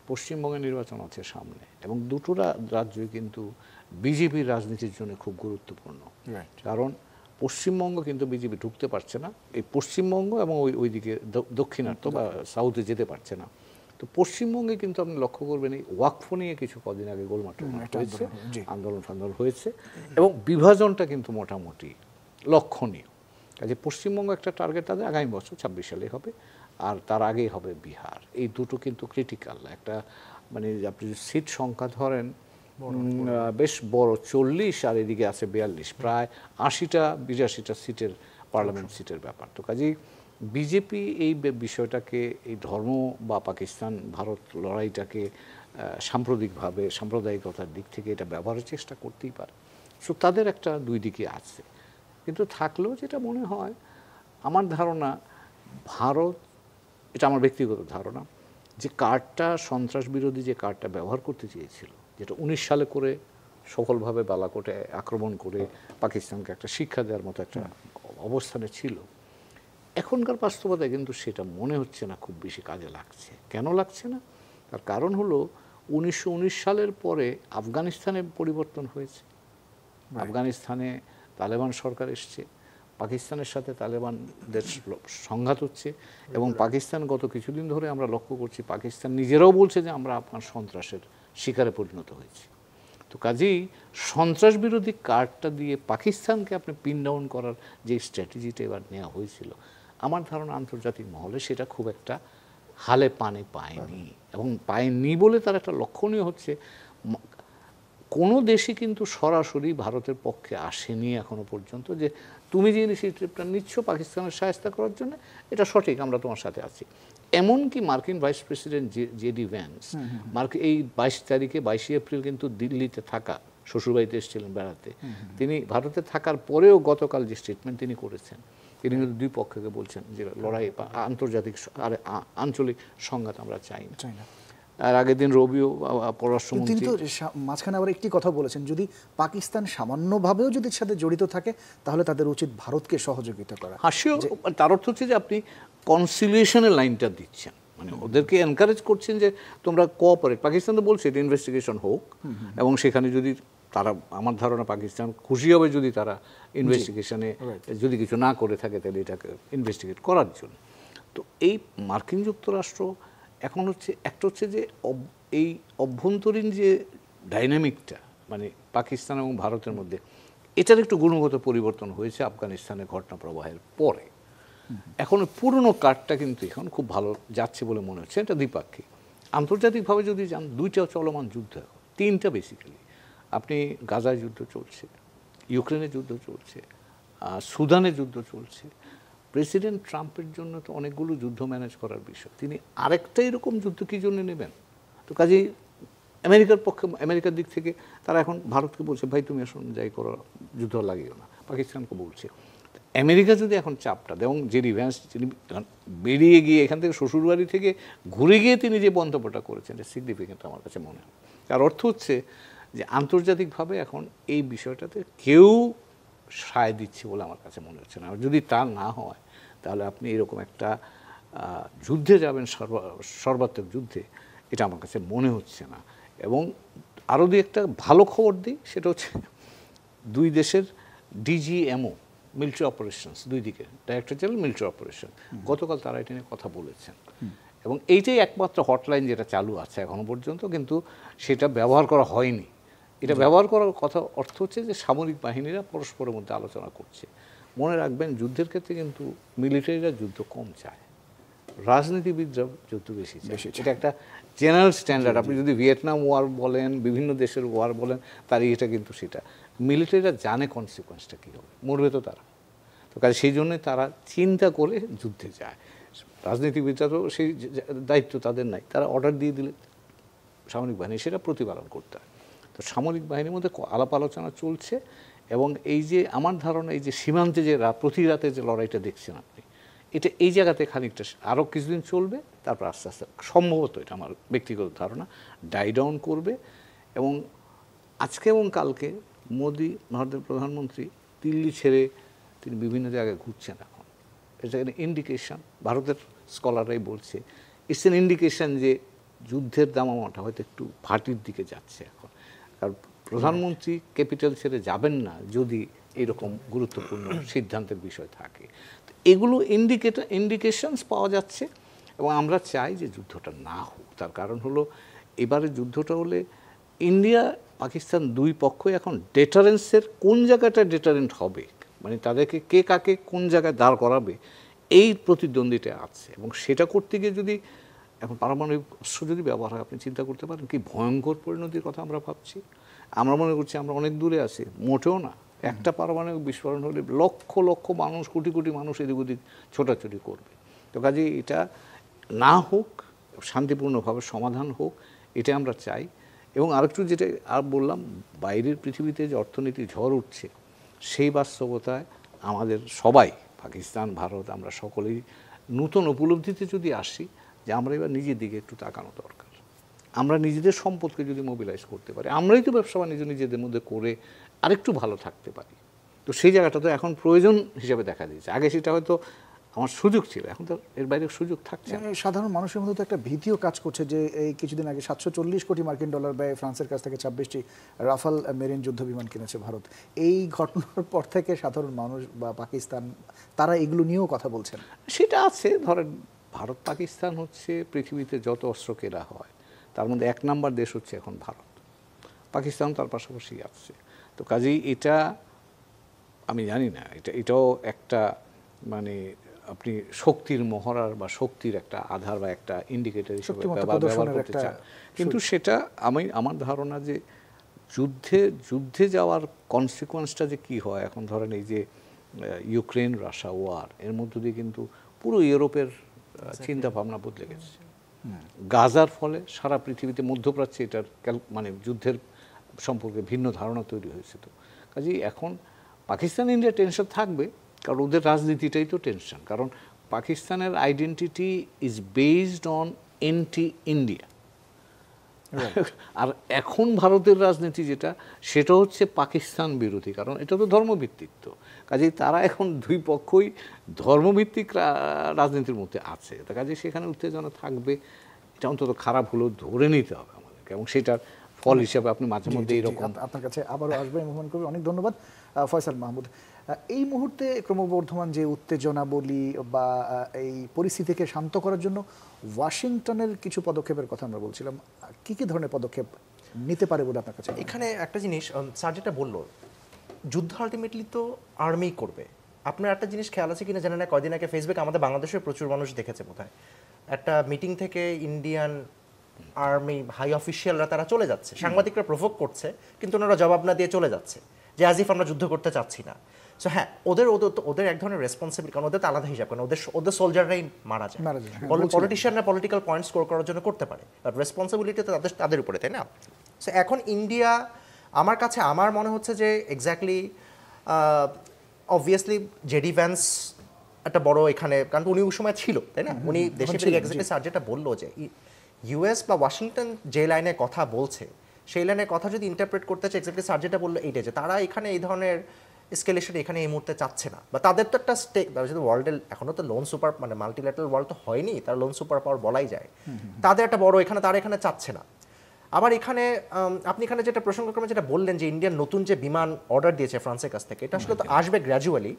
পশ্চিমবঙ্গের নির্বাচন আছে সামনে, এবং দুটো রাজ্যই কিন্তু বিজেপির রাজনীতির জন্য খুব গুরুত্বপূর্ণ। কারণ পশ্চিমবঙ্গ কিন্তু বিজেপি ঢুকতে পারছে না, এই পশ্চিমবঙ্গ এবং ওইদিকে দক্ষিণার্থ বা সাউথে যেতে পারছে না। তো পশ্চিমবঙ্গে কিন্তু আপনি লক্ষ্য করবেন এই ওয়াকফ নিয়ে কিছু কদিন আগে গোলমাল হয়েছে, আন্দোলন হয়েছে, এবং বিভাজনটা কিন্তু মোটামুটি লক্ষণীয়। কাজে পশ্চিমবঙ্গ একটা টার্গেট তাদের আগামী বছর 26 সালে হবে, আর তার আগেই হবে বিহার। এই দুটো কিন্তু ক্রিটিক্যাল একটা, মানে আপনি সিট সংখ্যা ধরেন বেশ বড়, 40 আর এদিকে আছে 42, প্রায় 80-82টা সিটের পার্লামেন্ট সিটের ব্যাপার। তো কাজেই বিজেপি এই বিষয়টাকে, এই ধর্ম বা পাকিস্তান ভারত লড়াইটাকে সাম্প্রদায়িকভাবে, সাম্প্রদায়িকতার দিক থেকে এটা ব্যবহারের চেষ্টা করতেই পারে। সো তাদের একটা দুই দিকে আছে, কিন্তু থাকলেও যেটা মনে হয়, আমার ধারণা ভারত, এটা আমার ব্যক্তিগত ধারণা, যে কার্ডটা সন্ত্রাস বিরোধী যে কার্ডটা ব্যবহার করতে চেয়েছিল, যেটা 19 সালে করে সফলভাবে বালাকোটে আক্রমণ করে পাকিস্তানকে একটা শিক্ষা দেওয়ার মতো একটা অবস্থানে ছিল, এখনকার বাস্তবতায় কিন্তু সেটা মনে হচ্ছে না খুব বেশি কাজে লাগছে। কেন লাগছে না? তার কারণ হলো 1919 সালের পরে আফগানিস্তানে পরিবর্তন হয়েছে। আফগানিস্তানে তালেবান সরকার এসছে, পাকিস্তানের সাথে তালেবানদের সংঘাত হচ্ছে, এবং পাকিস্তান গত কিছুদিন ধরে আমরা লক্ষ্য করছি পাকিস্তান নিজেরাও বলছে যে আমরা আফগান সন্ত্রাসের শিকারে পরিণত হয়েছি। তো কাজেই সন্ত্রাস বিরোধী কার্ডটা দিয়ে পাকিস্তানকে আপনি পিন ডাউন করার যে স্ট্র্যাটেজিটা এবার নেওয়া হয়েছিল, আমার ধারণা আন্তর্জাতিক মহলে সেটা খুব একটা হালে পানে পায়নি, এবং পায়নি বলে তার একটা লক্ষণীয় হচ্ছে কোনো দেশই কিন্তু সরাসরি ভারতের পক্ষে আসেনি এখনো পর্যন্ত যে তুমি যে ইনিশিয়েটিভটা নিচ্ছ পাকিস্তানের সহায়তা করার জন্য, এটা সঠিক, আমরা তোমার সাথে আছি। এমনকি মার্কিন ভাইস প্রেসিডেন্ট জেডি ভ্যান্স এই 22 এপ্রিল কিন্তু দিল্লিতে থাকা, শ্বশুরবাড়িতে এসেছিলেন বেড়াতে, তিনি ভারতে থাকার পরেও গতকাল যে স্টেটমেন্ট তিনি করেছেন, তিনি কিন্তু দুই পক্ষকে বলছেন যে লড়াই আন্তর্জাতিক আঞ্চলিক সংঘাত আমরা চাই না। আর আগের দিন রবিও পররাষ্ট্রমন্ত্রী তিনি তো মাঝখানে আবার একটি কথা বলেছেন, যদি পাকিস্তান সামান্যভাবেও যদি সাথে জড়িত থাকে তাহলে তাদের উচিত ভারতকে সহযোগিতা করা। হাসিও তার অর্থ হচ্ছে যে আপনি কনসিলিয়েশনের লাইনটা দিচ্ছেন, মানে ওদেরকে এনকারেজ করছেন যে তোমরা কোঅপারেট। পাকিস্তান তো বলছে এটা ইনভেস্টিগেশন হোক, এবং সেখানে যদি তারা, আমার ধারণা পাকিস্তান খুশি হবে যদি তারা ইনভেস্টিগেশনে যদি কিছু না করে থাকে তাহলে এটাকে ইনভেস্টিগেট করার জন্য। তো এই মার্কিন যুক্তরাষ্ট্র এখন একটা হচ্ছে যে এই অভ্যন্তরীণ যে ডাইনামিকটা, মানে পাকিস্তান এবং ভারতের মধ্যে, এটার একটু গুণগত পরিবর্তন হয়েছে আফগানিস্তানের ঘটনা প্রবাহের পরে। এখন পুরনো কার্ডটা কিন্তু এখন খুব ভালো যাচ্ছে বলে মনে হচ্ছে। এটা দ্বিপাক্ষিক। আন্তর্জাতিকভাবে যদি যান, দুইটা চলমান যুদ্ধ, তিনটা বেসিক্যালি। আপনি গাজায় যুদ্ধ চলছে, ইউক্রেনে যুদ্ধ চলছে, সুদানে যুদ্ধ চলছে। প্রেসিডেন্ট ট্রাম্পের জন্য তো অনেকগুলো যুদ্ধ ম্যানেজ করার বিষয়, তিনি আরেকটা এরকম যুদ্ধ কী জন্য নেবেন? তো কাজেই আমেরিকার পক্ষে, আমেরিকার দিক থেকে তারা এখন ভারতকে বলছে ভাই তুমি এখন যাই করো, যুদ্ধ লাগিও না। পাকিস্তানকে বলছে। আমেরিকা যদি এখন চাপটা দেয়, এবং জেডি ভ্যান্স তিনি বেরিয়ে গিয়ে এখান থেকে শ্বশুরবাড়ি থেকে ঘুরে গিয়ে তিনি যে মন্তব্যটা করেছেন, এটা সিগনিফিকেন্ট আমার কাছে মনে হয়। তার অর্থ হচ্ছে যে আন্তর্জাতিকভাবে এখন এই বিষয়টাতে কেউ সায় দিচ্ছে বলে আমার কাছে মনে হচ্ছে না। যদি তা না হয় তাহলে আপনি এরকম একটা যুদ্ধে যাবেন, সর্বাত্মক যুদ্ধে, এটা আমার কাছে মনে হচ্ছে না। এবং আরও দুই একটা ভালো খবর দিই, সেটা হচ্ছে দুই দেশের ডিজিএমও, মিলিটারি অপারেশনস, দুই দিকে ডাইরেক্টর জেনারেল মিলিটারি অপারেশন, গতকাল তারা এটা নিয়ে কথা বলেছেন। এবং এইটাই একমাত্র হটলাইন যেটা চালু আছে এখনো পর্যন্ত, কিন্তু সেটা ব্যবহার করা হয়নি। এটা ব্যবহার করার কথা অর্থ হচ্ছে যে সামরিক বাহিনীরা পরস্পরের মধ্যে আলোচনা করছে। মনে রাখবেন যুদ্ধের ক্ষেত্রে কিন্তু মিলিটারিরা যুদ্ধ কম চায়, রাজনীতিবিদরা যুদ্ধ বেশি চায়। এটা একটা জেনারেল স্ট্যান্ডার্ড। আপনি যদি ভিয়েতনাম ওয়ার বলেন, বিভিন্ন দেশের ওয়ার বলেন, তার এটা কিন্তু সেটা। মিলিটারিরা জানে কনসিকোয়েন্সটা কী হবে, মরবে তো তারা। তো কাজে সেই জন্যই তারা চিন্তা করে যুদ্ধে যায়। রাজনীতিবিদরা তো সেই দায়িত্ব তাদের নাই, তারা অর্ডার দিয়ে দিলে সামরিক বাহিনী সেটা প্রতিপালন করতে হয়। তো সামরিক বাহিনীর মধ্যে আলাপ আলোচনা চলছে, এবং এই যে আমার ধারণা, এই যে সীমান্তে যে প্রতি রাতে যে লড়াইটা দেখছেন আপনি, এটা এই জায়গাতে খানিকটা আরও কিছুদিন চলবে, তারপর আস্তে আস্তে সম্ভবত, এটা আমার ব্যক্তিগত ধারণা, ডাই ডাউন করবে। এবং আজকে এবং কালকে মোদি, ভারতের প্রধানমন্ত্রী, দিল্লি ছেড়ে তিনি বিভিন্ন জায়গায় ঘুরছেন এখন। এটা ইন্ডিকেশন, ভারতের স্কলাররাই বলছে, ইটস এন ইন্ডিকেশন যে যুদ্ধের দামামাটা হয়তো একটু ভাটির দিকে যাচ্ছে এখন। কারণ প্রধানমন্ত্রী ক্যাপিটাল ছেড়ে যাবেন না যদি এরকম গুরুত্বপূর্ণ সিদ্ধান্তের বিষয় থাকে। তো এগুলো ইন্ডিকেশনস পাওয়া যাচ্ছে, এবং আমরা চাই যে যুদ্ধটা না হোক। তার কারণ হলো এবারে যুদ্ধটা হলে ইন্ডিয়া পাকিস্তান দুই পক্ষই এখন ডেটারেন্সের কোন জায়গাটা ডেটারেন্ট হবে, মানে তাদেরকে কে কাকে কোন জায়গায় দাঁড় করাবে, এই প্রতিদ্বন্দ্বিতা আছে। এবং সেটা করতে গিয়ে যদি এখন পারমাণবিক অস্ত্র যদি ব্যবহার হয়, আপনি চিন্তা করতে পারেন কি ভয়ঙ্কর পরিণতির কথা আমরা ভাবছি। আমরা মনে করছি আমরা অনেক দূরে আছি, মোটেও না। একটা পারমাণবিক বিস্ফোরণ হলে লক্ষ লক্ষ মানুষ, কোটি কোটি মানুষ এদিক ওদিক ছোটাছুটি করবে। তো কাজে এটা না হোক, শান্তিপূর্ণভাবে সমাধান হোক, এটা আমরা চাই। এবং আরেকটু যেটা আর বললাম, বাইরের পৃথিবীতে যে অর্থনীতি ঝড় উঠছে, সেই বাস্তবতায় আমাদের সবাই, পাকিস্তান, ভারত, আমরা সকলেই নতুন উপলব্ধিতে যদি আসি যে আমরা এবার নিজের দিকে একটু তাকানো দরকার। আমরা নিজেদের সম্পদকে যদি মোবিলাইজ করতে পারি, আমরাই তো ব্যবসা বাণিজ্য নিজেদের মধ্যে করে আরেকটু ভালো থাকতে পারি। তো সেই জায়গাটা তো এখন প্রয়োজন হিসেবে দেখা দিয়েছে। আগে সেটা হয়তো আমার সুযোগ ছিল, এখন তো এর বাইরে সুযোগ থাকছে না। সাধারণ মানুষের মধ্যে তো একটা ভীতিও কাজ করছে যে এই কিছুদিন আগে 740 কোটি মার্কিন ডলার ব্যয়ে ফ্রান্সের কাছ থেকে 26টি রাফাল মেরিন যুদ্ধ বিমান কিনেছে ভারত। এই ঘটনার পর থেকে সাধারণ মানুষ বা পাকিস্তান তারা এগুলো নিয়েও কথা বলছেন। সেটা আছে, ধরেন ভারত পাকিস্তান হচ্ছে পৃথিবীতে যত অস্ত্র কেনা হয় তার মধ্যে 1 নাম্বার দেশ হচ্ছে এখন ভারত, পাকিস্তান তার পাশাপাশি আছে। তো কাজেই এটা আমি জানি না, এটাও একটা মানে আপনি শক্তির মহড়ার বা শক্তির একটা আধার বা একটা ইন্ডিকেটর হিসেবে ব্যবহার করতে চান, কিন্তু সেটা আমার ধারণা যে যুদ্ধে যাওয়ার কনসিকোয়েন্সটা যে কি হয়, এখন ধরেন এই যে ইউক্রেন রাশিয়া ওয়ার, এর মধ্য দিয়ে কিন্তু পুরো ইউরোপের চিন্তা ভাবনা বদলে গেছে। গাজার ফলে সারা পৃথিবীতে মধ্যপ্রাচ্যে এটার মানে যুদ্ধের সম্পর্কে ভিন্ন ধারণা তৈরি হয়েছে। তো কাজেই এখন পাকিস্তান ইন্ডিয়া টেনশন থাকবে, কারণ ওদের রাজনীতিটাই তো টেনশন, কারণ পাকিস্তানের identity is based on anti India. আর এখন ভারতের রাজনীতি যেটা, সেটা হচ্ছে পাকিস্তান বিরোধী, কারণ এটা তো ধর্মভিত্তিক। তো কাজেই তারা এখন দুই পক্ষই ধর্মভিত্তিক রাজনীতির মধ্যে আছে। তো কাজেই সেখানে উত্তেজনা থাকবে, এটা অন্তত খারাপ হলেও ধরে নিতে হবে আমাদেরকে, এবং সেটার ফল হিসাবে আপনি মাঝে মধ্যে এইরকম। আপনার কাছে আবারও আসবে মোহাম্মদ কবির, অনেক ধন্যবাদ। ফয়সাল মাহমুদ, এই মুহূর্তে ক্রমবর্ধমান যে উত্তেজনা বলি বা এই পরিস্থিতিকে শান্ত করার জন্য ওয়াশিংটনের কিছু পদক্ষেপের কথা আমরা বলছিলাম, কি কি ধরনের পদক্ষেপ নিতে পারে বলে আপনার কাছে? এখানে একটা জিনিস স্যার যেটা বললো, যুদ্ধ আলটিমেটলি তো আর্মি করবে। আপনার একটা জিনিস খেয়াল আছে কিনা জানেন না, কয়দিন আগে ফেসবুকে আমাদের বাংলাদেশের প্রচুর মানুষ দেখেছে বোধহয়, একটা মিটিং থেকে ইন্ডিয়ান আর্মি হাই অফিসিয়ালরা তারা চলে যাচ্ছে, সাংবাদিকরা প্রভোগ করছে কিন্তু ওনারা জবাব না দিয়ে চলে যাচ্ছে, যে অ্যাজ ইফ আমরা যুদ্ধ করতে চাচ্ছি না। সো হ্যাঁ, ওদের এক ধরনের রেসপন্সিবিলিটি, কারণ ওদের তো আলাদা হিসাব, কারণ ওদের সোলজাররাই মারা যায়। পলিটিশিয়ানরা পলিটিক্যাল পয়েন্ট স্কোর করার জন্য করতে পারে, বাট রেসপন্সিবিলিটি তো তাদের উপরে, তাই না? সো এখন ইন্ডিয়া, আমার মনে হচ্ছে যে এক্স্যাক্টলি অবভিয়াসলি জেডি ভ্যান্স একটা বড় এখানে, কারণ উনি ওই সময় ছিল, তাই না? উনি দেশে এক্স্যাক্টলি স্যার যেটা বললো যে ইউএস বা ওয়াশিংটন যে লাইনে কথা বলছে, সেই লাইনের কথা যদি ইন্টারপ্রেট করতে চাই, এক্স্যাক্টলি স্যার যেটা বললো এইটা, যে তারা এখানে এই ধরনের এসকেলেশন এখানে এই মুহূর্তে চাচ্ছে না, বা তাদের তো একটা স্টেক, যেহেতু ওয়ার্ল্ডের এখনও তো লোন সুপার মানে মাল্টিল্যাটারাল ওয়ার্ল্ড তো হয়নি, তার লোন সুপার পাওয়ার বলাই যায়, তাদের একটা বড় এখানে, তারা এখানে চাচ্ছে না। আবার এখানে আপনি এখানে যেটা প্রসঙ্গক্রমে যেটা বললেন যে ইন্ডিয়ান নতুন যে বিমান অর্ডার দিয়েছে ফ্রান্সের কাছ থেকে, এটা আসলে তো আসবে গ্র্যাজুয়ালি।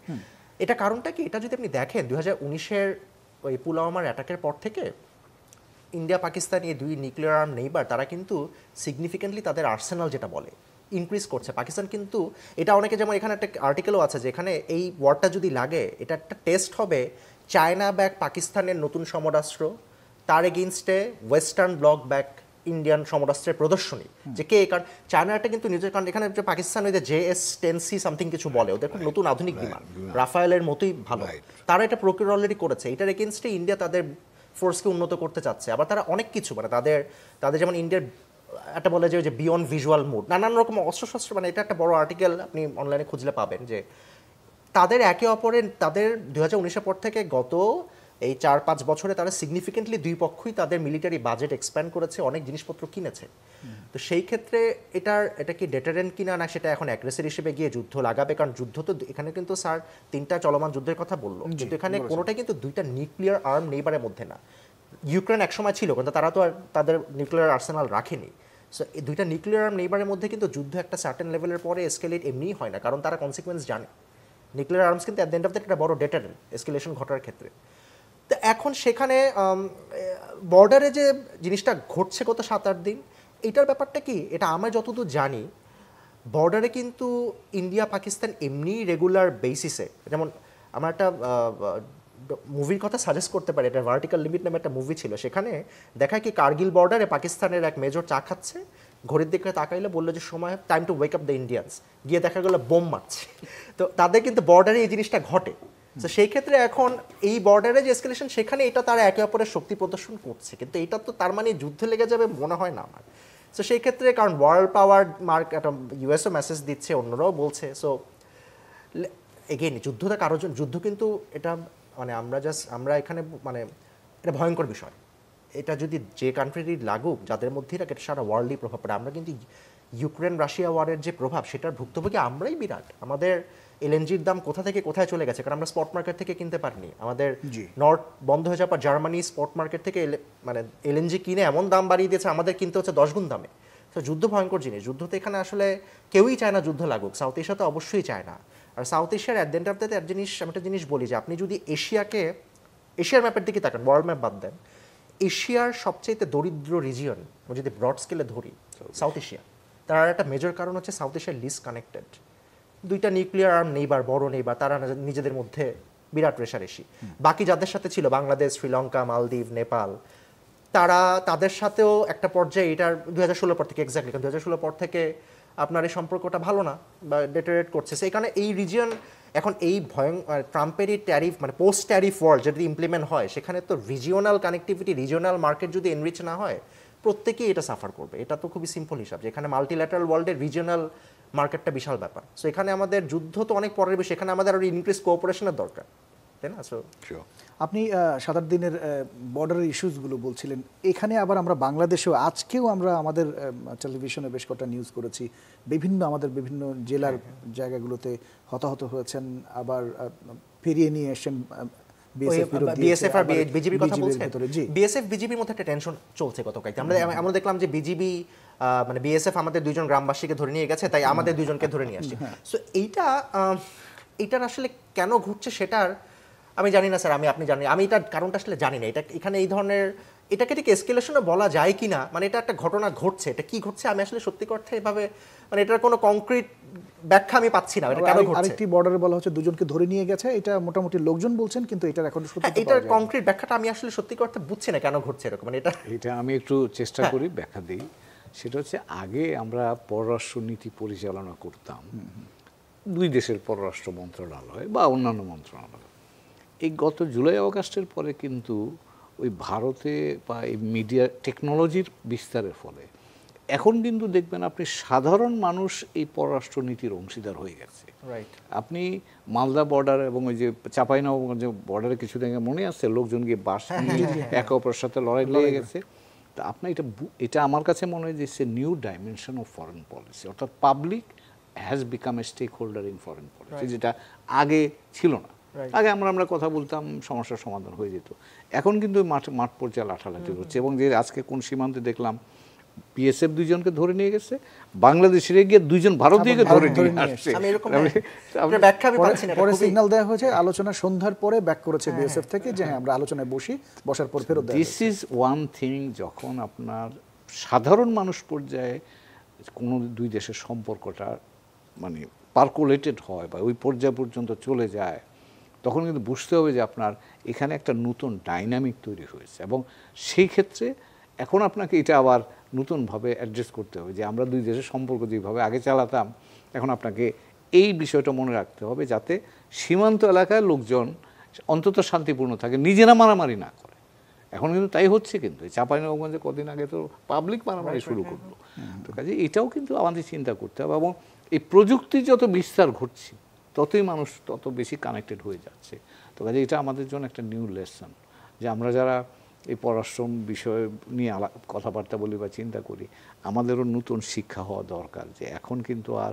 এটা কারণটা কি, এটা যদি আপনি দেখেন 2019-এর ওই পুলওয়ামার অ্যাটাকের পর থেকে ইন্ডিয়া পাকিস্তান এই দুই নিউক্লিয়ার আর্ম নেইবার, তারা কিন্তু সিগনিফিকেন্টলি তাদের আর্সেনাল যেটা বলে ইনক্রিজ করছে। পাকিস্তান কিন্তু এটা অনেকে, যেমন এখানে একটা আর্টিকেলও আছে যে এখানে এই ওয়ারটা যদি লাগে, এটা একটা টেস্ট হবে চায়না ব্যাক পাকিস্তানের নতুন সমরাস্ত্র, তার এগেইনস্টে ওয়েস্টার্ন ব্লক ব্যাক ইন্ডিয়ান সমরাস্ত্রের প্রদর্শনী, যে কে, কারণ চায়নাটা কিন্তু নিজের, কারণ এখানে যে পাকিস্তান ওই যে JS-10C সামথিং কিছু বলে, ওদের খুব নতুন আধুনিক বিমান, রাফায়েলের মতোই ভালো, তারা এটা প্রকিউর অলরেডি করেছে। এটার এগেইনস্টে ইন্ডিয়া তাদের ফোর্সকে উন্নত করতে চাচ্ছে। আবার তারা অনেক কিছু, মানে তাদের যেমন ইন্ডিয়ার একটা বলে যে বিয়ন্ড ভিজুয়াল মুড, নানান রকম অস্ত্রশস্ত্র, মানে এটা একটা বড় আর্টিকেল আপনি অনলাইনে খুঁজলে পাবেন, যে তাদের একে অপরের, তাদের 2019-এর পর থেকে গত এই 4-5 বছরে তারা সিগনিফিকেন্টলি দুই পক্ষই তাদের মিলিটারি বাজেট এক্সপ্যান্ড করেছে, অনেক জিনিসপত্র কিনেছে। তো সেই ক্ষেত্রে এটা কি ডেটারেন্ট কিনা না, সেটা এখন অ্যাগ্রেসর হিসেবে গিয়ে যুদ্ধ লাগাবে, কারণ যুদ্ধ তো এখানে কিন্তু স্যার 3টা চলমান যুদ্ধের কথা বললো, কিন্তু এখানে কোনোটাই কিন্তু 2টা নিউক্লিয়ার আর্ম নেইবারের মধ্যে না। ইউক্রেন একসময় ছিল, কিন্তু তারা তো আর তাদের নিউক্লিয়ার আর্সেনাল রাখেনি। সো এই 2টা নিউক্লিয়ার আর্ম নেইবারের মধ্যে কিন্তু যুদ্ধ একটা সার্টেন লেভেলের পরে এসকেলেট এমনিই হয় না, কারণ তারা কনসিকুয়েন্স জানে। নিউক্লিয়ার আর্মস কিন্তু at the end of the একটা বড় ডেটারেন্ট এসকেলেশন ঘটার ক্ষেত্রে। তো এখন সেখানে বর্ডারে যে জিনিসটা ঘটছে গত 7-8 দিন, এইটার ব্যাপারটা কি, এটা আমরা যতদূর জানি বর্ডারে কিন্তু ইন্ডিয়া পাকিস্তান এমনি রেগুলার বেসিসে, যেমন আমার একটা মুভির কথা সাজেস্ট করতে পারি, এটা ভার্টিক্যাল লিমিট নামে একটা মুভি ছিল, সেখানে দেখায় কি কার্গিল বর্ডারে পাকিস্তানের এক মেজর চা খাচ্ছে, ঘড়ির দিকে তাকাইলে বললো যে সময় time to wake up the Indians, গিয়ে দেখা গেলো বোম মারছে। তো তাদের কিন্তু বর্ডারে এই জিনিসটা ঘটে। তো সেই ক্ষেত্রে এখন এই বর্ডারে যে এসকেলেশন, সেখানে এটা তারা একে অপরের শক্তি প্রদর্শন করছে, কিন্তু এটা তো তার মানে যুদ্ধ লেগে যাবে মনে হয় না আমার। সো সেই ক্ষেত্রে, কারণ ওয়ার্ল্ড পাওয়ার মার্ক একটা ইউএসও মেসেজ দিচ্ছে, অন্যরাও বলছে। সো এগেইন যুদ্ধটা কারোর জন্য, যুদ্ধ কিন্তু এটা মানে আমরা এখানে মানে এটা ভয়ঙ্কর বিষয়। এটা যদি যে কান্ট্রিরই লাগুক, যাদের মধ্যেই রাখ, এটা সারা ওয়ার্ল্ডই প্রভাব পড়ে। আমরা কিন্তু ইউক্রেন রাশিয়া ওয়ারের যে প্রভাব, সেটার ভুক্তভোগী আমরাই বিরাট। আমাদের এলএনজির দাম কোথা থেকে কোথায় চলে গেছে, কারণ আমরা স্পট মার্কেট থেকে কিনতে পারিনি, আমাদের জি। নর্থ বন্ধ হয়ে যাওয়ার পর জার্মানি স্পট মার্কেট থেকে মানে এলএনজি কিনে এমন দাম বাড়িয়ে দিয়েছে, আমাদের কিনতে হচ্ছে 10 গুণ দামে। তো যুদ্ধ ভয়ঙ্কর জিনিস, যুদ্ধ তো এখানে আসলে কেউই চায় না যুদ্ধ লাগুক, সাউথ এশিয়া তো অবশ্যই চায় না। আর সাউথ এশিয়ার at the end of the day আমি একটা জিনিস বলি যে আপনি যদি এশিয়ার ম্যাপের দিকে তাকান, ওয়ার্ল্ড ম্যাপ বাদ দেন, এশিয়ার সবচেয়ে দরিদ্র রিজিয়ন যদি ব্রড স্কেলে ধরি সাউথ এশিয়া, তার একটা মেজর কারণ হচ্ছে সাউথ এশিয়া লিস্ট কানেক্টেড, দুইটা নিউক্লিয়ার আর্ম নেইবার, বড় নেইবার, তারা নিজেদের মধ্যে বিরাট রেশারেশি। বাকি যাদের সাথে ছিল বাংলাদেশ, শ্রীলঙ্কা, মালদ্বীপ, নেপাল, তারা তাদের সাথেও একটা পর্যায়ে, এটার 2016 পর থেকে এক্স্যাক্টলি, কারণ 2016 পর থেকে আপনার এই সম্পর্কটা ভালো না বা ডেটারেট করছে। সেই কারণে এই রিজিয়ন এখন এই ট্রাম্পেরই ট্যারিফ মানে পোস্ট ট্যারিফ ওয়ার্ল্ড যদি ইমপ্লিমেন্ট হয়, সেখানে তো রিজিওনাল কানেক্টিভিটি, রিজিওনাল মার্কেট যদি এনরিচ না হয়, প্রত্যেকেই এটা সাফার করবে। এটা তো খুবই সিম্পল হিসাব, যেখানে মাল্টিল্যাটারাল ওয়ার্ল্ডের রিজিওনাল মার্কেটটা বিশাল ব্যাপার। সো এখানে আমাদের যুদ্ধ তো অনেক পরের বিষয়, এখানে আমাদের আরও ইনক্রিজ কোঅপারেশনের দরকার, তাই না? সো আপনি 7 দিনের বর্ডারের ইস্যুসগুলো বলছিলেন, এখানে আবার আমরা বাংলাদেশেও আজকেও আমরা আমাদের টেলিভিশনে বেশ কটা নিউজ করেছি, আমাদের বিভিন্ন জেলার জায়গাগুলোতে হতাহত হয়েছেন, আবার ফিরিয়ে নিয়ে এসেছেন বিএসএফ আর বিজিবির কথা বলছেন। বিএসএফ বিজিবির মধ্যে একটা টেনশন চলছে গত কয়েকদিন। আমরা দেখলাম যে বিজিবি মানে বিএসএফ আমাদের 2 জন গ্রামবাসীকে ধরে নিয়ে গেছে, তাই আমাদের 2 জনকে ধরে নিয়ে আসছে। সো এইটার আসলে কেন ঘটছে সেটার আমি জানি না স্যার, আপনি জানেন, আমি এটার কারণটা আসলে জানি না। এটা এখানে এই ধরনের এটাকে ঠিক এসকেলেশনও বলা যায় কি না, মানে এটা একটা ঘটনা ঘটছে, এটা কি ঘটছে আমি আসলে সত্যি অর্থে এভাবে মানে এটার কোনো কংক্রিট ব্যাখ্যা আমি পাচ্ছি না। এটা কেন ঘটছে? আরেকটি বর্ডারে বলা হচ্ছে 2 জনকে ধরে নিয়ে গেছে, এটা মোটামুটি লোকজন বলছেন, কিন্তু এটার এখন সত্যি এটার কংক্রিট ব্যাখ্যাটা আমি আসলে সত্যি অর্থে বুঝছি না কেন ঘটছে এরকম। মানে এটা আমি একটু চেষ্টা করি ব্যাখ্যা দিই। সেটা হচ্ছে আগে আমরা পররাষ্ট্র নীতি পরিচালনা করতাম 2 দেশের পররাষ্ট্র মন্ত্রণালয় বা অন্যান্য মন্ত্রণালয়। এই গত জুলাই আগস্টের পরে কিন্তু ওই ভারতে বা এই মিডিয়া টেকনোলজির বিস্তারের ফলে এখন কিন্তু দেখবেন আপনি সাধারণ মানুষ এই পররাষ্ট্র নীতির অংশীদার হয়ে গেছে। আপনি মালদা বর্ডার এবং ওই যে চাঁপাইনবাবগঞ্জ বর্ডারে কিছুদিন আগে মনে আছে লোকজন গিয়ে বাস নিয়ে একে অপরের সাথে লড়াই লেগে গেছে। তা আপনার এটা আমার কাছে মনে হয় যে সে new dimension of foreign policy, অর্থাৎ public has become a stakeholder in foreign policy, যেটা আগে ছিল না। আগে আমরা কথা বলতাম, সমস্যার সমাধান হয়ে যেত। এখন কিন্তু মাঠ পর্যায়ে লাঠালাঠি হচ্ছে, এবং যে আজকে কোন সীমান্তে দেখলাম বিএসএফ 2 জনকে ধরে নিয়ে গেছে, বাংলাদেশের গিয়ে 2 জন ভারত থেকে ধরে নিয়ে আসছে। পরে সিগন্যাল দেওয়া হয়েছে, আলোচনা সন্ধ্যার পরে ব্যাক করেছে বিএসএফ থেকে যে হ্যাঁ আমরা আলোচনায় বসার পর ফেরত দেয়। দিস ইজ ওয়ান থিং, যখন আপনার সাধারণ মানুষ পর্যায়ে কোনো 2 দেশের সম্পর্কটা মানে পার্কুলেটেড হয় বা ওই পর্যায় পর্যন্ত চলে যায়, তখন কিন্তু বুঝতে হবে যে আপনার এখানে একটা নতুন ডাইনামিক তৈরি হয়েছে, এবং সেই ক্ষেত্রে এখন আপনাকে এটা আবার নতুনভাবে অ্যাড্রেস করতে হবে যে আমরা 2 দেশের সম্পর্ক যেভাবে আগে চালাতাম, এখন আপনাকে এই বিষয়টা মনে রাখতে হবে যাতে সীমান্ত এলাকায় লোকজন অন্তত শান্তিপূর্ণ থাকে, নিজেরা মারামারি না করে। এখন কিন্তু তাই হচ্ছে, কিন্তু চাঁপাইনবাবগঞ্জে কদিন আগে তো পাবলিক মারামারি শুরু করলো। তো কাজে এটাও কিন্তু আমাদের চিন্তা করতে হবে, এবং এই প্রযুক্তির যত বিস্তার ঘটছে ততই মানুষ তত বেশি কানেক্টেড হয়ে যাচ্ছে। তো কাজে এটা আমাদের জন্য একটা নিউ লেসন, যে আমরা যারা এই পররাষ্ট্র বিষয় নিয়ে কথাবার্তা বলি বা চিন্তা করি, আমাদেরও নতুন শিক্ষা হওয়া দরকার যে এখন কিন্তু আর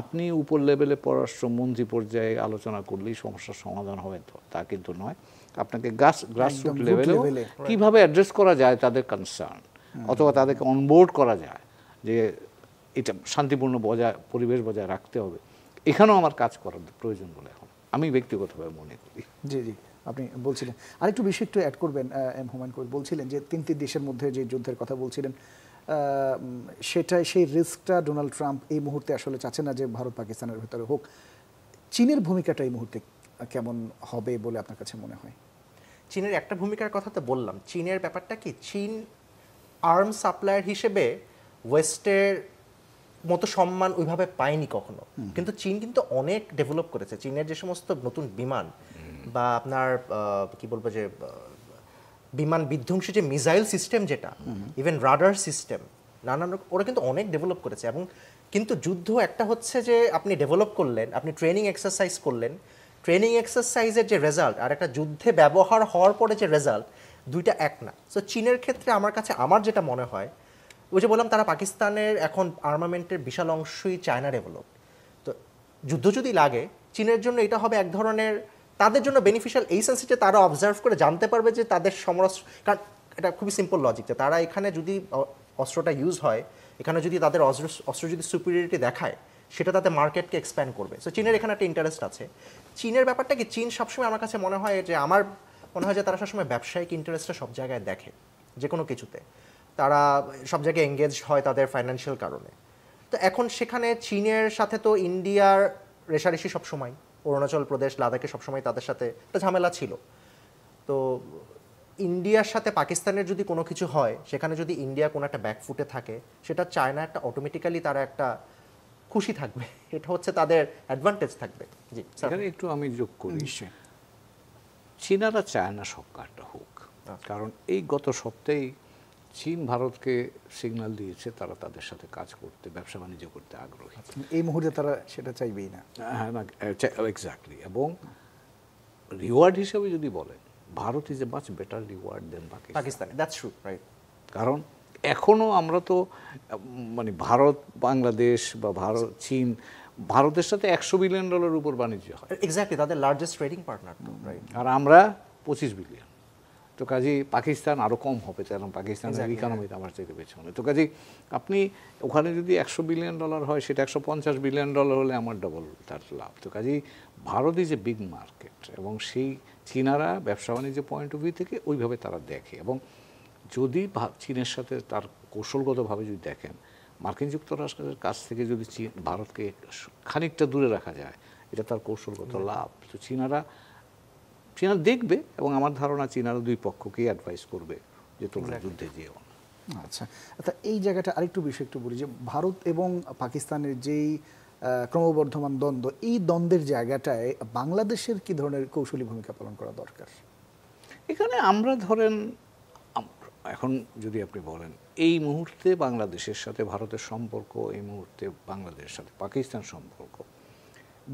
আপনি উপর লেভেলে পররাষ্ট্রমন্ত্রী পর্যায়ে আলোচনা করলেই সমস্যার সমাধান হবে তা কিন্তু নয়। আপনাকে গ্রাসরুট লেভেলে কীভাবে অ্যাড্রেস করা যায় তাদের কনসার্ন, অথবা তাদেরকে অনবোর্ড করা যায় যে এটা শান্তিপূর্ণ পরিবেশ বজায় রাখতে হবে, এখানেও আমার কাজ করার প্রয়োজন বলে এখন আমি ব্যক্তিগতভাবে মনে করি। জি জি, আপনি বলছিলেন আরেকটু বিষয় একটু অ্যাড করবেন। এম হুমায়ুন কবির বলছিলেন যে 3 দেশের মধ্যে যে যুদ্ধের কথা বলছিলেন, সেই রিস্কটা ডোনাল্ড ট্রাম্প এই মুহূর্তে আসলে চাচ্ছে না যে ভারত পাকিস্তানের ভেতরে হোক। চীনের ভূমিকাটা এই মুহূর্তে কেমন হবে বলে আপনার কাছে মনে হয়? চীনের একটা ভূমিকার কথা তো বললাম। চীনের ব্যাপারটা কি, চীন আর্মস সাপ্লায়ার হিসেবে ওয়েস্টের মতো সম্মান ওইভাবে পায়নি কখনো, কিন্তু চীন কিন্তু অনেক ডেভেলপ করেছে। চীনের যে সমস্ত নতুন বিমান বা আপনার কি বলবো যে বিমান বিধ্বংসী যে মিসাইল সিস্টেম, যেটা ইভেন রাডার সিস্টেম, নানান ওরা কিন্তু অনেক ডেভেলপ করেছে। এবং কিন্তু যুদ্ধ একটা হচ্ছে যে আপনি ডেভেলপ করলেন, আপনি ট্রেনিং এক্সারসাইজ করলেন, ট্রেনিং এক্সারসাইজের যে রেজাল্ট আর একটা যুদ্ধে ব্যবহার হওয়ার পরে যে রেজাল্ট, দুইটা এক না। সো চীনের ক্ষেত্রে আমার যেটা মনে হয়, ওই যে বললাম তারা পাকিস্তানের এখন আর্মামেন্টের বিশাল অংশই চায়না ডেভেলপ। তো যুদ্ধ যদি লাগে চীনের জন্য এটা হবে এক ধরনের তাদের জন্য বেনিফিশিয়াল এই সেন্সে যে তারা অবজার্ভ করে জানতে পারবে যে তাদের সমরাস্ত্র, কারণ এটা খুবই সিম্পল লজিক যে তারা এখানে যদি অস্ত্রটা ইউজ হয়, এখানে যদি তাদের অস্ত্র যদি সুপিরিয়রিটি দেখায়, সেটা তাদের মার্কেটকে এক্সপ্যান্ড করবে। সো চীনের এখানে একটা ইন্টারেস্ট আছে। চীনের ব্যাপারটা কি, চীন সবসময় আমার কাছে মনে হয় যে তারা সবসময় ব্যবসায়িক ইন্টারেস্টটা সব জায়গায় দেখে, যে কোনো কিছুতে তারা সব জায়গায় এঙ্গেজ হয় তাদের ফাইন্যান্সিয়াল কারণে। তো এখন সেখানে চীনের সাথে তো ইন্ডিয়ার রেশারেশি সবসময়, অরুণাচল প্রদেশ, লাদাখে সবসময় তাদের সাথে একটা ঝামেলা ছিল। তো ইন্ডিয়ার সাথে পাকিস্তানের যদি কোনো কিছু হয়, সেখানে যদি ইন্ডিয়া কোনো একটা ব্যাকফুটে থাকে, সেটা চায়না একটা অটোমেটিক্যালি তারা একটা খুশি থাকবে, এটা হচ্ছে তাদের অ্যাডভান্টেজ থাকবে। জি স্যার, এখানে একটু আমি যোগ করি, নিশ্চয়ই। চীনারা চায় না সব কাজটা হোক, কারণ এই গত সপ্তাহেই চীন ভারতকে সিগন্যাল দিয়েছে তারা তাদের সাথে কাজ করতে, ব্যবসা বাণিজ্য করতে আগ্রহী। এই মুহূর্তে তারা সেটা চাইবেই না। হ্যাঁ, না এক্স্যাক্টলি। এবং রিওয়ার্ড হিসেবে যদি বলেন, Bharat is a much better reward than Pakistan, that's true, right. কারণ এখনো আমরা তো মানে ভারত বাংলাদেশ বা ভারত চীন, ভারতের সাথে $100 বিলিয়ন উপর বাণিজ্য হয়, এক্স্যাক্টলি, তাদের লার্জেস্ট ট্রেডিং পার্টনার, রাইট। আর আমরা 25 বিলিয়ন। তো কাজেই পাকিস্তান আরও কম হবে, কারণ পাকিস্তানের ইকোনমিতে আমার চাইতে পেছনে। তো কাজেই আপনি ওখানে যদি $100 বিলিয়ন হয়, সেটা $150 বিলিয়ন হলে আমার ডবল তার লাভ। তো কাজেই Bharat is a big market, এবং সেই চীনারা ব্যবসা বাণিজ্য পয়েন্ট অফ ভিউ থেকে ওইভাবে তারা দেখে। এবং যদি চীনের সাথে তার কৌশলগতভাবে যদি দেখেন, মার্কিন যুক্তরাষ্ট্রের কাছ থেকে যদি ভারতকে খানিকটা দূরে রাখা যায়, এটা তার কৌশলগত লাভ। তো চীনা দেখবে, এবং আমার ধারণা চীনারা দুই পক্ষকেই অ্যাডভাইস করবে যে তোমরা যুদ্ধে যেও না। আচ্ছা, এই জায়গাটা আরেকটু বিষয় একটু বলি, যে ভারত এবং পাকিস্তানের যেই ক্রমবর্ধমান দ্বন্দ্ব, এই দ্বন্দ্বের জায়গাটায় বাংলাদেশের কি ধরনের কৌশলী ভূমিকা পালন করা দরকার? এখানে আমরা ধরেন, এখন যদি আপনি বলেন এই মুহূর্তে বাংলাদেশের সাথে ভারতের সম্পর্ক, এই মুহূর্তে বাংলাদেশের সাথে পাকিস্তান সম্পর্ক,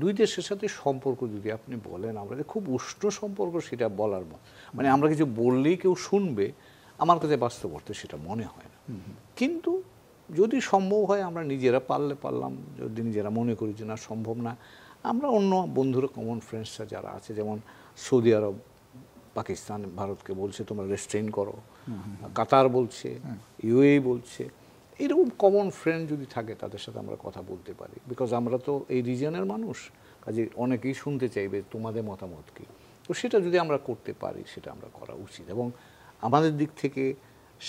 দুই দেশের সাথে সম্পর্ক যদি আপনি বলেন আমরা খুব উষ্ণ সম্পর্ক, সেটা বলার মানে আমরা কিছু বললেই কেউ শুনবে, আমার কাছে বাস্তব অর্থে সেটা মনে হয় না। কিন্তু যদি সম্ভব হয়, আমরা নিজেরা পারলাম, যদি নিজেরা মনে করি যে না সম্ভব না, আমরা অন্য বন্ধুরা, কমন ফ্রেন্ডসরা যারা আছে, যেমন সৌদি আরব পাকিস্তান ভারতকে বলছে তোমরা রেস্ট্রেইন করো, কাতার বলছে, ইউএই বলছে, এরকম কমন ফ্রেন্ড যদি থাকে তাদের সাথে আমরা কথা বলতে পারি। বিকজ আমরা তো এই রিজনের মানুষ, কাজে অনেকেই শুনতে চাইবে তোমাদের মতামত কি। তো সেটা যদি আমরা করতে পারি, সেটা আমরা করা উচিত। এবং আমাদের দিক থেকে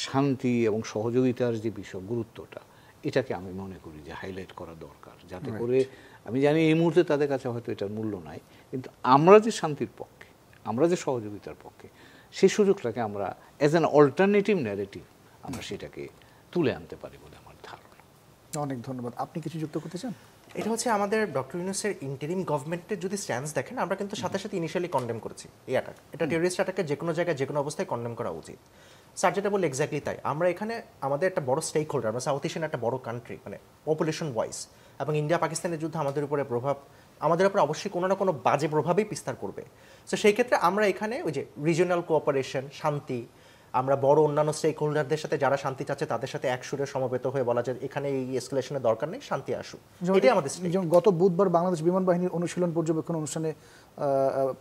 শান্তি এবং সহযোগিতার যে বিষয়, গুরুত্বটা, এটাকে আমি মনে করি যে হাইলাইট করা দরকার, যাতে করে আমি জানি এই মুহূর্তে তাদের কাছে হয়তো এটার মূল্য নাই, কিন্তু আমরা যে শান্তির পক্ষে, আমরা যে সহযোগিতার পক্ষে, সেই সুযোগটাকে আমরা অ্যাজ অ্যান অল্টারনেটিভ ন্যারেটিভ আমরা সেটাকে তুলে আনতে পারি বলে আমার ধারণা। অনেক ধন্যবাদ। আপনি কিছু যুক্ত করতে চান? এটা হচ্ছে আমাদের ডক্টর ইউনূসের ইন্টারিম গভর্নমেন্টের যদি স্ট্যান্স দেখেন, আমরা কিন্তু সাথে সাথে ইনিশিয়ালি কন্ডেম করেছি এই অ্যাটাক। এটা টেররিস্ট অ্যাটাকে যে কোনো জায়গায় যে কোনো অবস্থায় কন্ডেম করা উচিত। স্যার যেটা বলে এক্স্যাক্টলি তাই। আমরা এখানে আমাদের একটা বড় স্টেক হোল্ডার, আমরা সাউথ এশিয়ান একটা বড় কান্ট্রি, মানে পপুলেশন ওয়াইজ, এবং ইন্ডিয়া পাকিস্তানের যুদ্ধ আমাদের উপরে আমাদের উপরে অবশ্যই কোনো না কোনো বাজে প্রভাবেই বিস্তার করবে। সো সেই ক্ষেত্রে আমরা এখানে ওই যে রিজিওনাল কোঅপারেশন, শান্তি, আমরা বড় অন্যান্য স্টেক হোল্ডারদের সাথে যারা শান্তি চাচ্ছে তাদের সাথে এক সুরে সমবেত হয়ে বলা যায় এখানে এই এসকেলেশনের দরকার নেই, শান্তি আসুক, এটাই আমাদের stake। যেমন গত বুধবার বাংলাদেশ বিমান বাহিনীর অনুশীলন পর্যবেক্ষণ অনুষ্ঠানে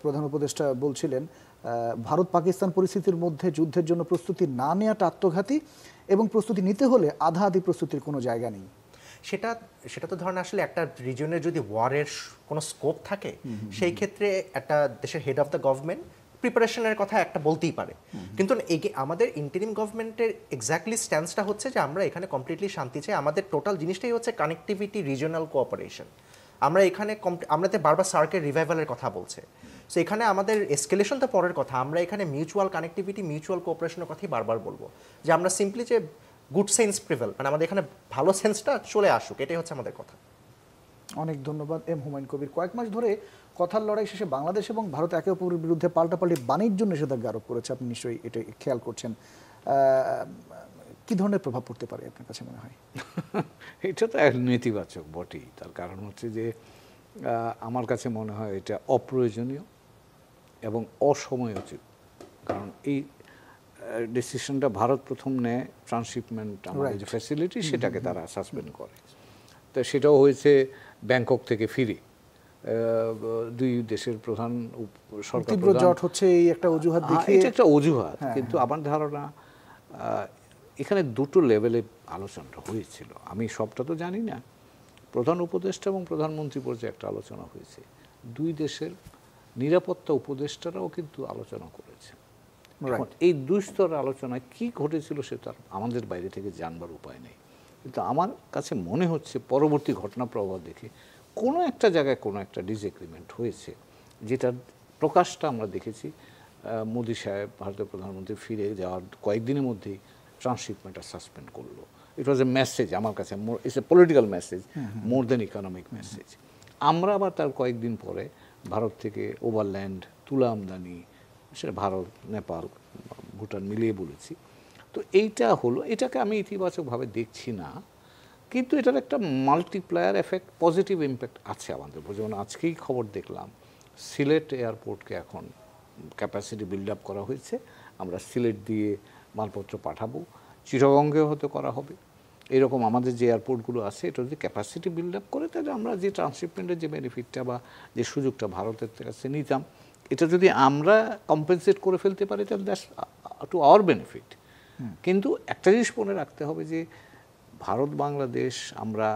প্রধান উপদেষ্টা বলছিলেন, ভারত পাকিস্তান পরিস্থিতির মধ্যে যুদ্ধের জন্য প্রস্তুতি না নেওয়াটা আত্মঘাতী, এবং প্রস্তুতি নিতে হলে আধা আধি প্রস্তুতির কোনো জায়গা নেই। সেটা তো ধরেন আসলে একটা রিজনের যদি ওয়ারের কোনো স্কোপ থাকে, সেই ক্ষেত্রে একটা দেশের হেড অফ দ্য গভর্নমেন্ট প্রিপারেশনের কথা একটা বলতেই পারে। কিন্তু আমাদের ইন্টারিম গভর্নমেন্টের এক্স্যাক্টলি স্ট্যান্সটা হচ্ছে যে আমরা এখানে কমপ্লিটলি শান্তি চাই। আমাদের টোটাল জিনিসটাই হচ্ছে কানেক্টিভিটি, রিজিওনাল কোঅপারেশন। আমরা এখানে আমাদের বারবার সার্কের রিভাইভালের কথা বলছে। সো এখানে আমাদের এসকেলেশন তো পরের কথা, আমরা এখানে মিউচুয়াল কানেক্টিভিটি, মিউচুয়াল কোঅপারেশনের কথাই বারবার বলবো, যে আমরা সিম্পলি যে গুড সেন্স প্রিভেল, মানে আমাদের এখানে ভালো সেন্সটা চলে আসুক, এটাই হচ্ছে আমাদের কথা। অনেক ধন্যবাদ এম হুমায়ুন কবির। কয়েক মাস ধরে কথার লড়াই শেষে বাংলাদেশ এবং ভারত একে অপরের বিরুদ্ধে পাল্টাপাল্টি বাণিজ্য নিষেধাজ্ঞা আরোপ করেছে, আপনি নিশ্চয়ই এটা খেয়াল করছেন। কি ধরনের প্রভাব পড়তে পারে আপনার কাছে মনে হয়? এটা তো এক নেতিবাচক বটেই। তার কারণ হচ্ছে যে আমার কাছে মনে হয় এটা অপ্রয়োজনীয় এবং অসময়োচিত। কারণ এই ডিসিশনটা ভারত প্রথম নেয়, ট্রান্সশিপমেন্ট আমাদের যে ফ্যাসিলিটি, সেটাকে তারা সাসপেন্ড করে। তো সেটাও হয়েছে ব্যাংকক থেকে ফিরে। দুই দেশের প্রধান সরকার তীব্র জট হচ্ছে এই একটা অজুহাত দেখিয়ে এটা একটা অজুহাত, কিন্তু আমার ধারণা এখানে দুটো লেভেলে আলোচনাটা হয়েছিল। আমি সবটা তো জানি না। প্রধান উপদেষ্টা এবং প্রধানমন্ত্রী পর্যায়ে একটা আলোচনা হয়েছে, দুই দেশের নিরাপত্তা উপদেষ্টারাও কিন্তু আলোচনা করেছে। এখন এই দুই স্তরের আলোচনায় কি ঘটেছিল সেটা আমাদের বাইরে থেকে জানবার উপায় নেই, কিন্তু আমার কাছে মনে হচ্ছে পরবর্তী ঘটনা প্রবাহ দেখে কোনো একটা জায়গায় কোনো একটা ডিসএগ্রিমেন্ট হয়েছে, যেটার প্রকাশটা আমরা দেখেছি। মোদি সাহেব ভারতের প্রধানমন্ত্রী ফিরে যাওয়ার কয়েকদিনের মধ্যেই ট্রান্সশিপমেন্টটা সাসপেন্ড করলো। ইট ওয়াজ এ মেসেজ আমার কাছে, it's a political message more than economic message. আমরা আবার তার কয়েকদিন পরে ভারত থেকে ওভারল্যান্ড তুলা আমদানি, সেটা ভারত, নেপাল, ভুটান মিলিয়ে বলেছি। তো এইটা হলো, এটাকে আমি ইতিবাচকভাবে দেখছি না, কিন্তু এটার একটা মাল্টিপ্লায়ার এফেক্ট, পজিটিভ ইম্প্যাক্ট আছে আমাদের। যেমন আজকেই খবর দেখলাম সিলেট এয়ারপোর্টকে এখন ক্যাপাসিটি বিল্ড আপ করা হয়েছে, আমরা সিলেট দিয়ে মালপত্র পাঠাবো, চিটাগংগেও হয়তো করা হবে। এরকম আমাদের যে এয়ারপোর্টগুলো আছে এটা যদি ক্যাপাসিটি বিল্ড আপ করে, তাহলে আমরা যে ট্রান্সশিপমেন্টের যে বেনিফিটটা বা যে সুযোগটা ভারতের কাছে নিতাম, এটা যদি আমরা কম্পেনসেট করে ফেলতে পারি, তাহলে দ্যাটস টু আওয়ার বেনিফিট। কিন্তু একটা জিনিস মনে রাখতে হবে যে ভারত বাংলাদেশ আমরা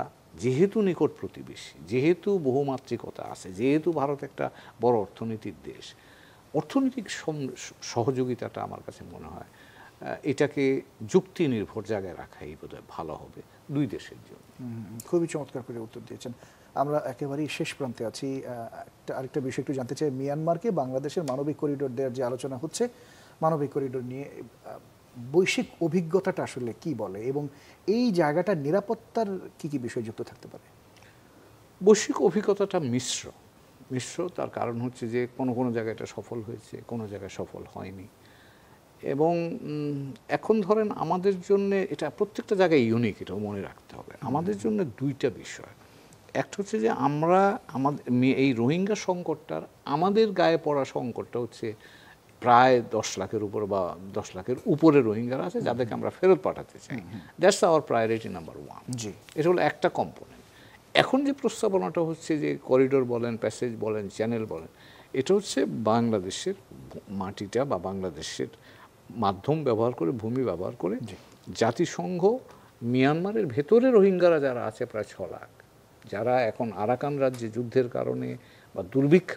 যেহেতু নিকট প্রতিবেশী, যেহেতু বহুমাত্রিকতা আছে, যেহেতু ভারত একটা বড় অর্থনীতির দেশ, অর্থনৈতিক সহযোগিতাটা আমার কাছে মনে হয় এটাকে যুক্তি নির্ভর জায়গায় রাখাই বোধহয় ভালো হবে দুই দেশের জন্য। খুবই চমৎকার করে উত্তর দিয়েছেন। আমরা একেবারেই শেষ প্রান্তে আছি। আরেকটা বিষয় একটু জানতে চাই, মিয়ানমারকে বাংলাদেশের মানবিক করিডোর দেওয়ার যে আলোচনা হচ্ছে, মানবিক করিডোর নিয়ে বৈশ্বিক অভিজ্ঞতাটা আসলে কি বলে, এবং এই জায়গাটা নিরাপত্তার কি কি বিষয় যুক্ত থাকতে পারে? বৈশ্বিক অভিজ্ঞতাটা মিশ্র। তার কারণ হচ্ছে যে কোনো কোনো জায়গায় এটা সফল হয়েছে, কোনো জায়গায় সফল হয়নি। এবং এখন ধরেন আমাদের জন্য এটা প্রত্যেকটা জায়গায় ইউনিক, এটাও মনে রাখতে হবে। আমাদের জন্য দুইটা বিষয়, একটা হচ্ছে যে আমরা আমাদের এই রোহিঙ্গা সংকটটার আমাদের গায়ে পড়া সংকটটা হচ্ছে প্রায় 10 লাখের উপর বা 10 লাখের উপরে রোহিঙ্গারা আছে যাদেরকে আমরা ফেরত পাঠাতে চাই। That's our priority number 1। জি, এটা হলো একটা কম্পোনেন্ট। এখন যে প্রস্তাবনাটা হচ্ছে যে করিডোর বলেন, প্যাসেজ বলেন, চ্যানেল বলেন, এটা হচ্ছে বাংলাদেশের মাটিটা বা বাংলাদেশের মাধ্যম ব্যবহার করে, ভূমি ব্যবহার করে জাতিসংঘ মিয়ানমারের ভেতরে রোহিঙ্গারা যারা আছে প্রায় 6 লাখ, যারা এখন আরাকান রাজ্যে যুদ্ধের কারণে বা দুর্ভিক্ষ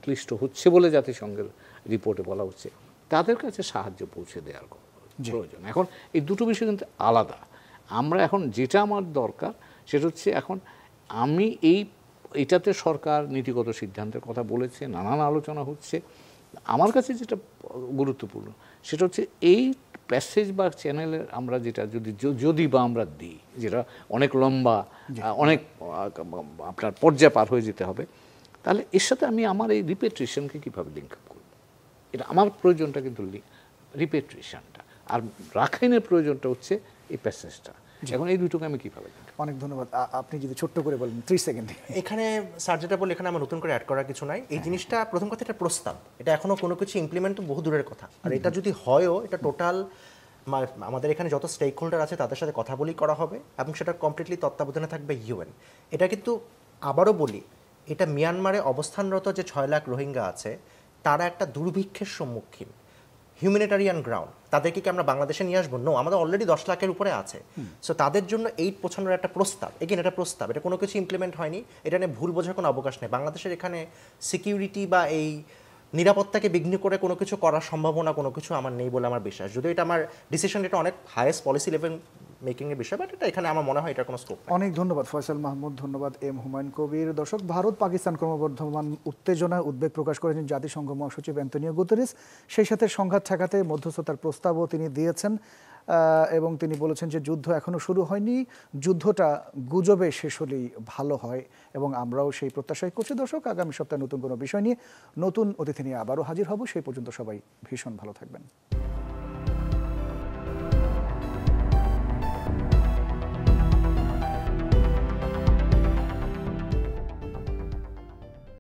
ক্লিষ্ট হচ্ছে বলে জাতিসংঘের রিপোর্টে বলা হচ্ছে, তাদের কাছে সাহায্য পৌঁছে দেওয়ার প্রয়োজন। এখন এই দুটো বিষয় কিন্তু আলাদা। আমরা এখন যেটা আমার দরকার সেটা হচ্ছে, এখন আমি এটাতে সরকার নীতিগত সিদ্ধান্তের কথা বলেছে, নানান আলোচনা হচ্ছে। আমার কাছে যেটা গুরুত্বপূর্ণ সেটা হচ্ছে এই প্যাসেজ বা চ্যানেলের আমরা যেটা যদি বা আমরা দিই, যেটা অনেক লম্বা, অনেক আপনার পর্যায়ে পার হয়ে যেতে হবে, তাহলে এর সাথে আমি আমার এই রিপেট্রিশনকে কীভাবে লিঙ্ক আপ করব? এটা আমার প্রয়োজনটা কিন্তু রিপেট্রিশনটা, আর রাখাইনের প্রয়োজনটা হচ্ছে এই প্যাসেজটা। এখন এই দুটোকে আমি কীভাবে? অনেক ধন্যবাদ। আপনি যদি ছোট্ট করে বলেন 30 সেকেন্ডে। এখানে স্যার যেটা বলে, এখানে আমার নতুন করে অ্যাড করার কিছু নাই। এই জিনিসটা প্রথম কথা, এটা প্রস্তাব, এটা এখনো কোনো কিছু ইমপ্লিমেন্ট বহু দূরের কথা। আর এটা যদি হয়ও, এটা টোটাল আমাদের এখানে যত স্টেক হোল্ডার আছে তাদের সাথে কথা বলেই করা হবে, এবং সেটা কমপ্লিটলি তত্ত্বাবধানে থাকবে ইউএন। এটা কিন্তু আবারও বলি, এটা মিয়ানমারে অবস্থানরত যে 6 লাখ রোহিঙ্গা আছে, তারা একটা দুর্ভিক্ষের সম্মুখীন, হিউম্যানিটারিয়ান গ্রাউন্ড। তাদেরকে কি আমরা বাংলাদেশে নিয়ে আসবো? নো, আমাদের অলরেডি 10 লাখের উপরে আছে। সো তাদের জন্য এইড পৌঁছানোর একটা প্রস্তাব, এগেন এটা প্রস্তাব, এটা কোনো কিছু ইমপ্লিমেন্ট হয়নি। এটা নিয়ে ভুল বোঝার কোনো অবকাশ নেই। বাংলাদেশের এখানে সিকিউরিটি বা এই নিরাপত্তাকে বিঘ্ন করে কোনো কিছু করার সম্ভাবনা কোনো কিছু আমার নেই বলে আমার বিশ্বাস। যদিও এটা আমার ডিসিশন, এটা অনেক হাইয়েস্ট পলিসি লেভেল মেকিংয়ের বিষয়, বাট এটা এখানে আমার মনে হয় এটার কোনো স্কোপ। অনেক ধন্যবাদ ফয়সাল মাহমুদ, ধন্যবাদ এম হুমায়ুন কবির। দর্শক, ভারত পাকিস্তান ক্রমবর্ধমান উত্তেজনায় উদ্বেগ প্রকাশ করেছেন জাতিসংঘ মহাসচিব অ্যান্তোনিও গুতেরেস। সেই সাথে সংঘাত ঠেকাতে মধ্যস্থতার প্রস্তাবও তিনি দিয়েছেন, এবং তিনি বলেছেন যে যুদ্ধ এখনও শুরু হয়নি, যুদ্ধটা গুজবে শেষ হলেই ভালো হয়, এবং আমরাও সেই প্রত্যাশাই করছি। দর্শক, আগামী সপ্তাহে নতুন কোনো বিষয় নিয়ে, নতুন অতিথি নিয়ে আবারও হাজির হব। সেই পর্যন্ত সবাই ভীষণ ভালো থাকবেন।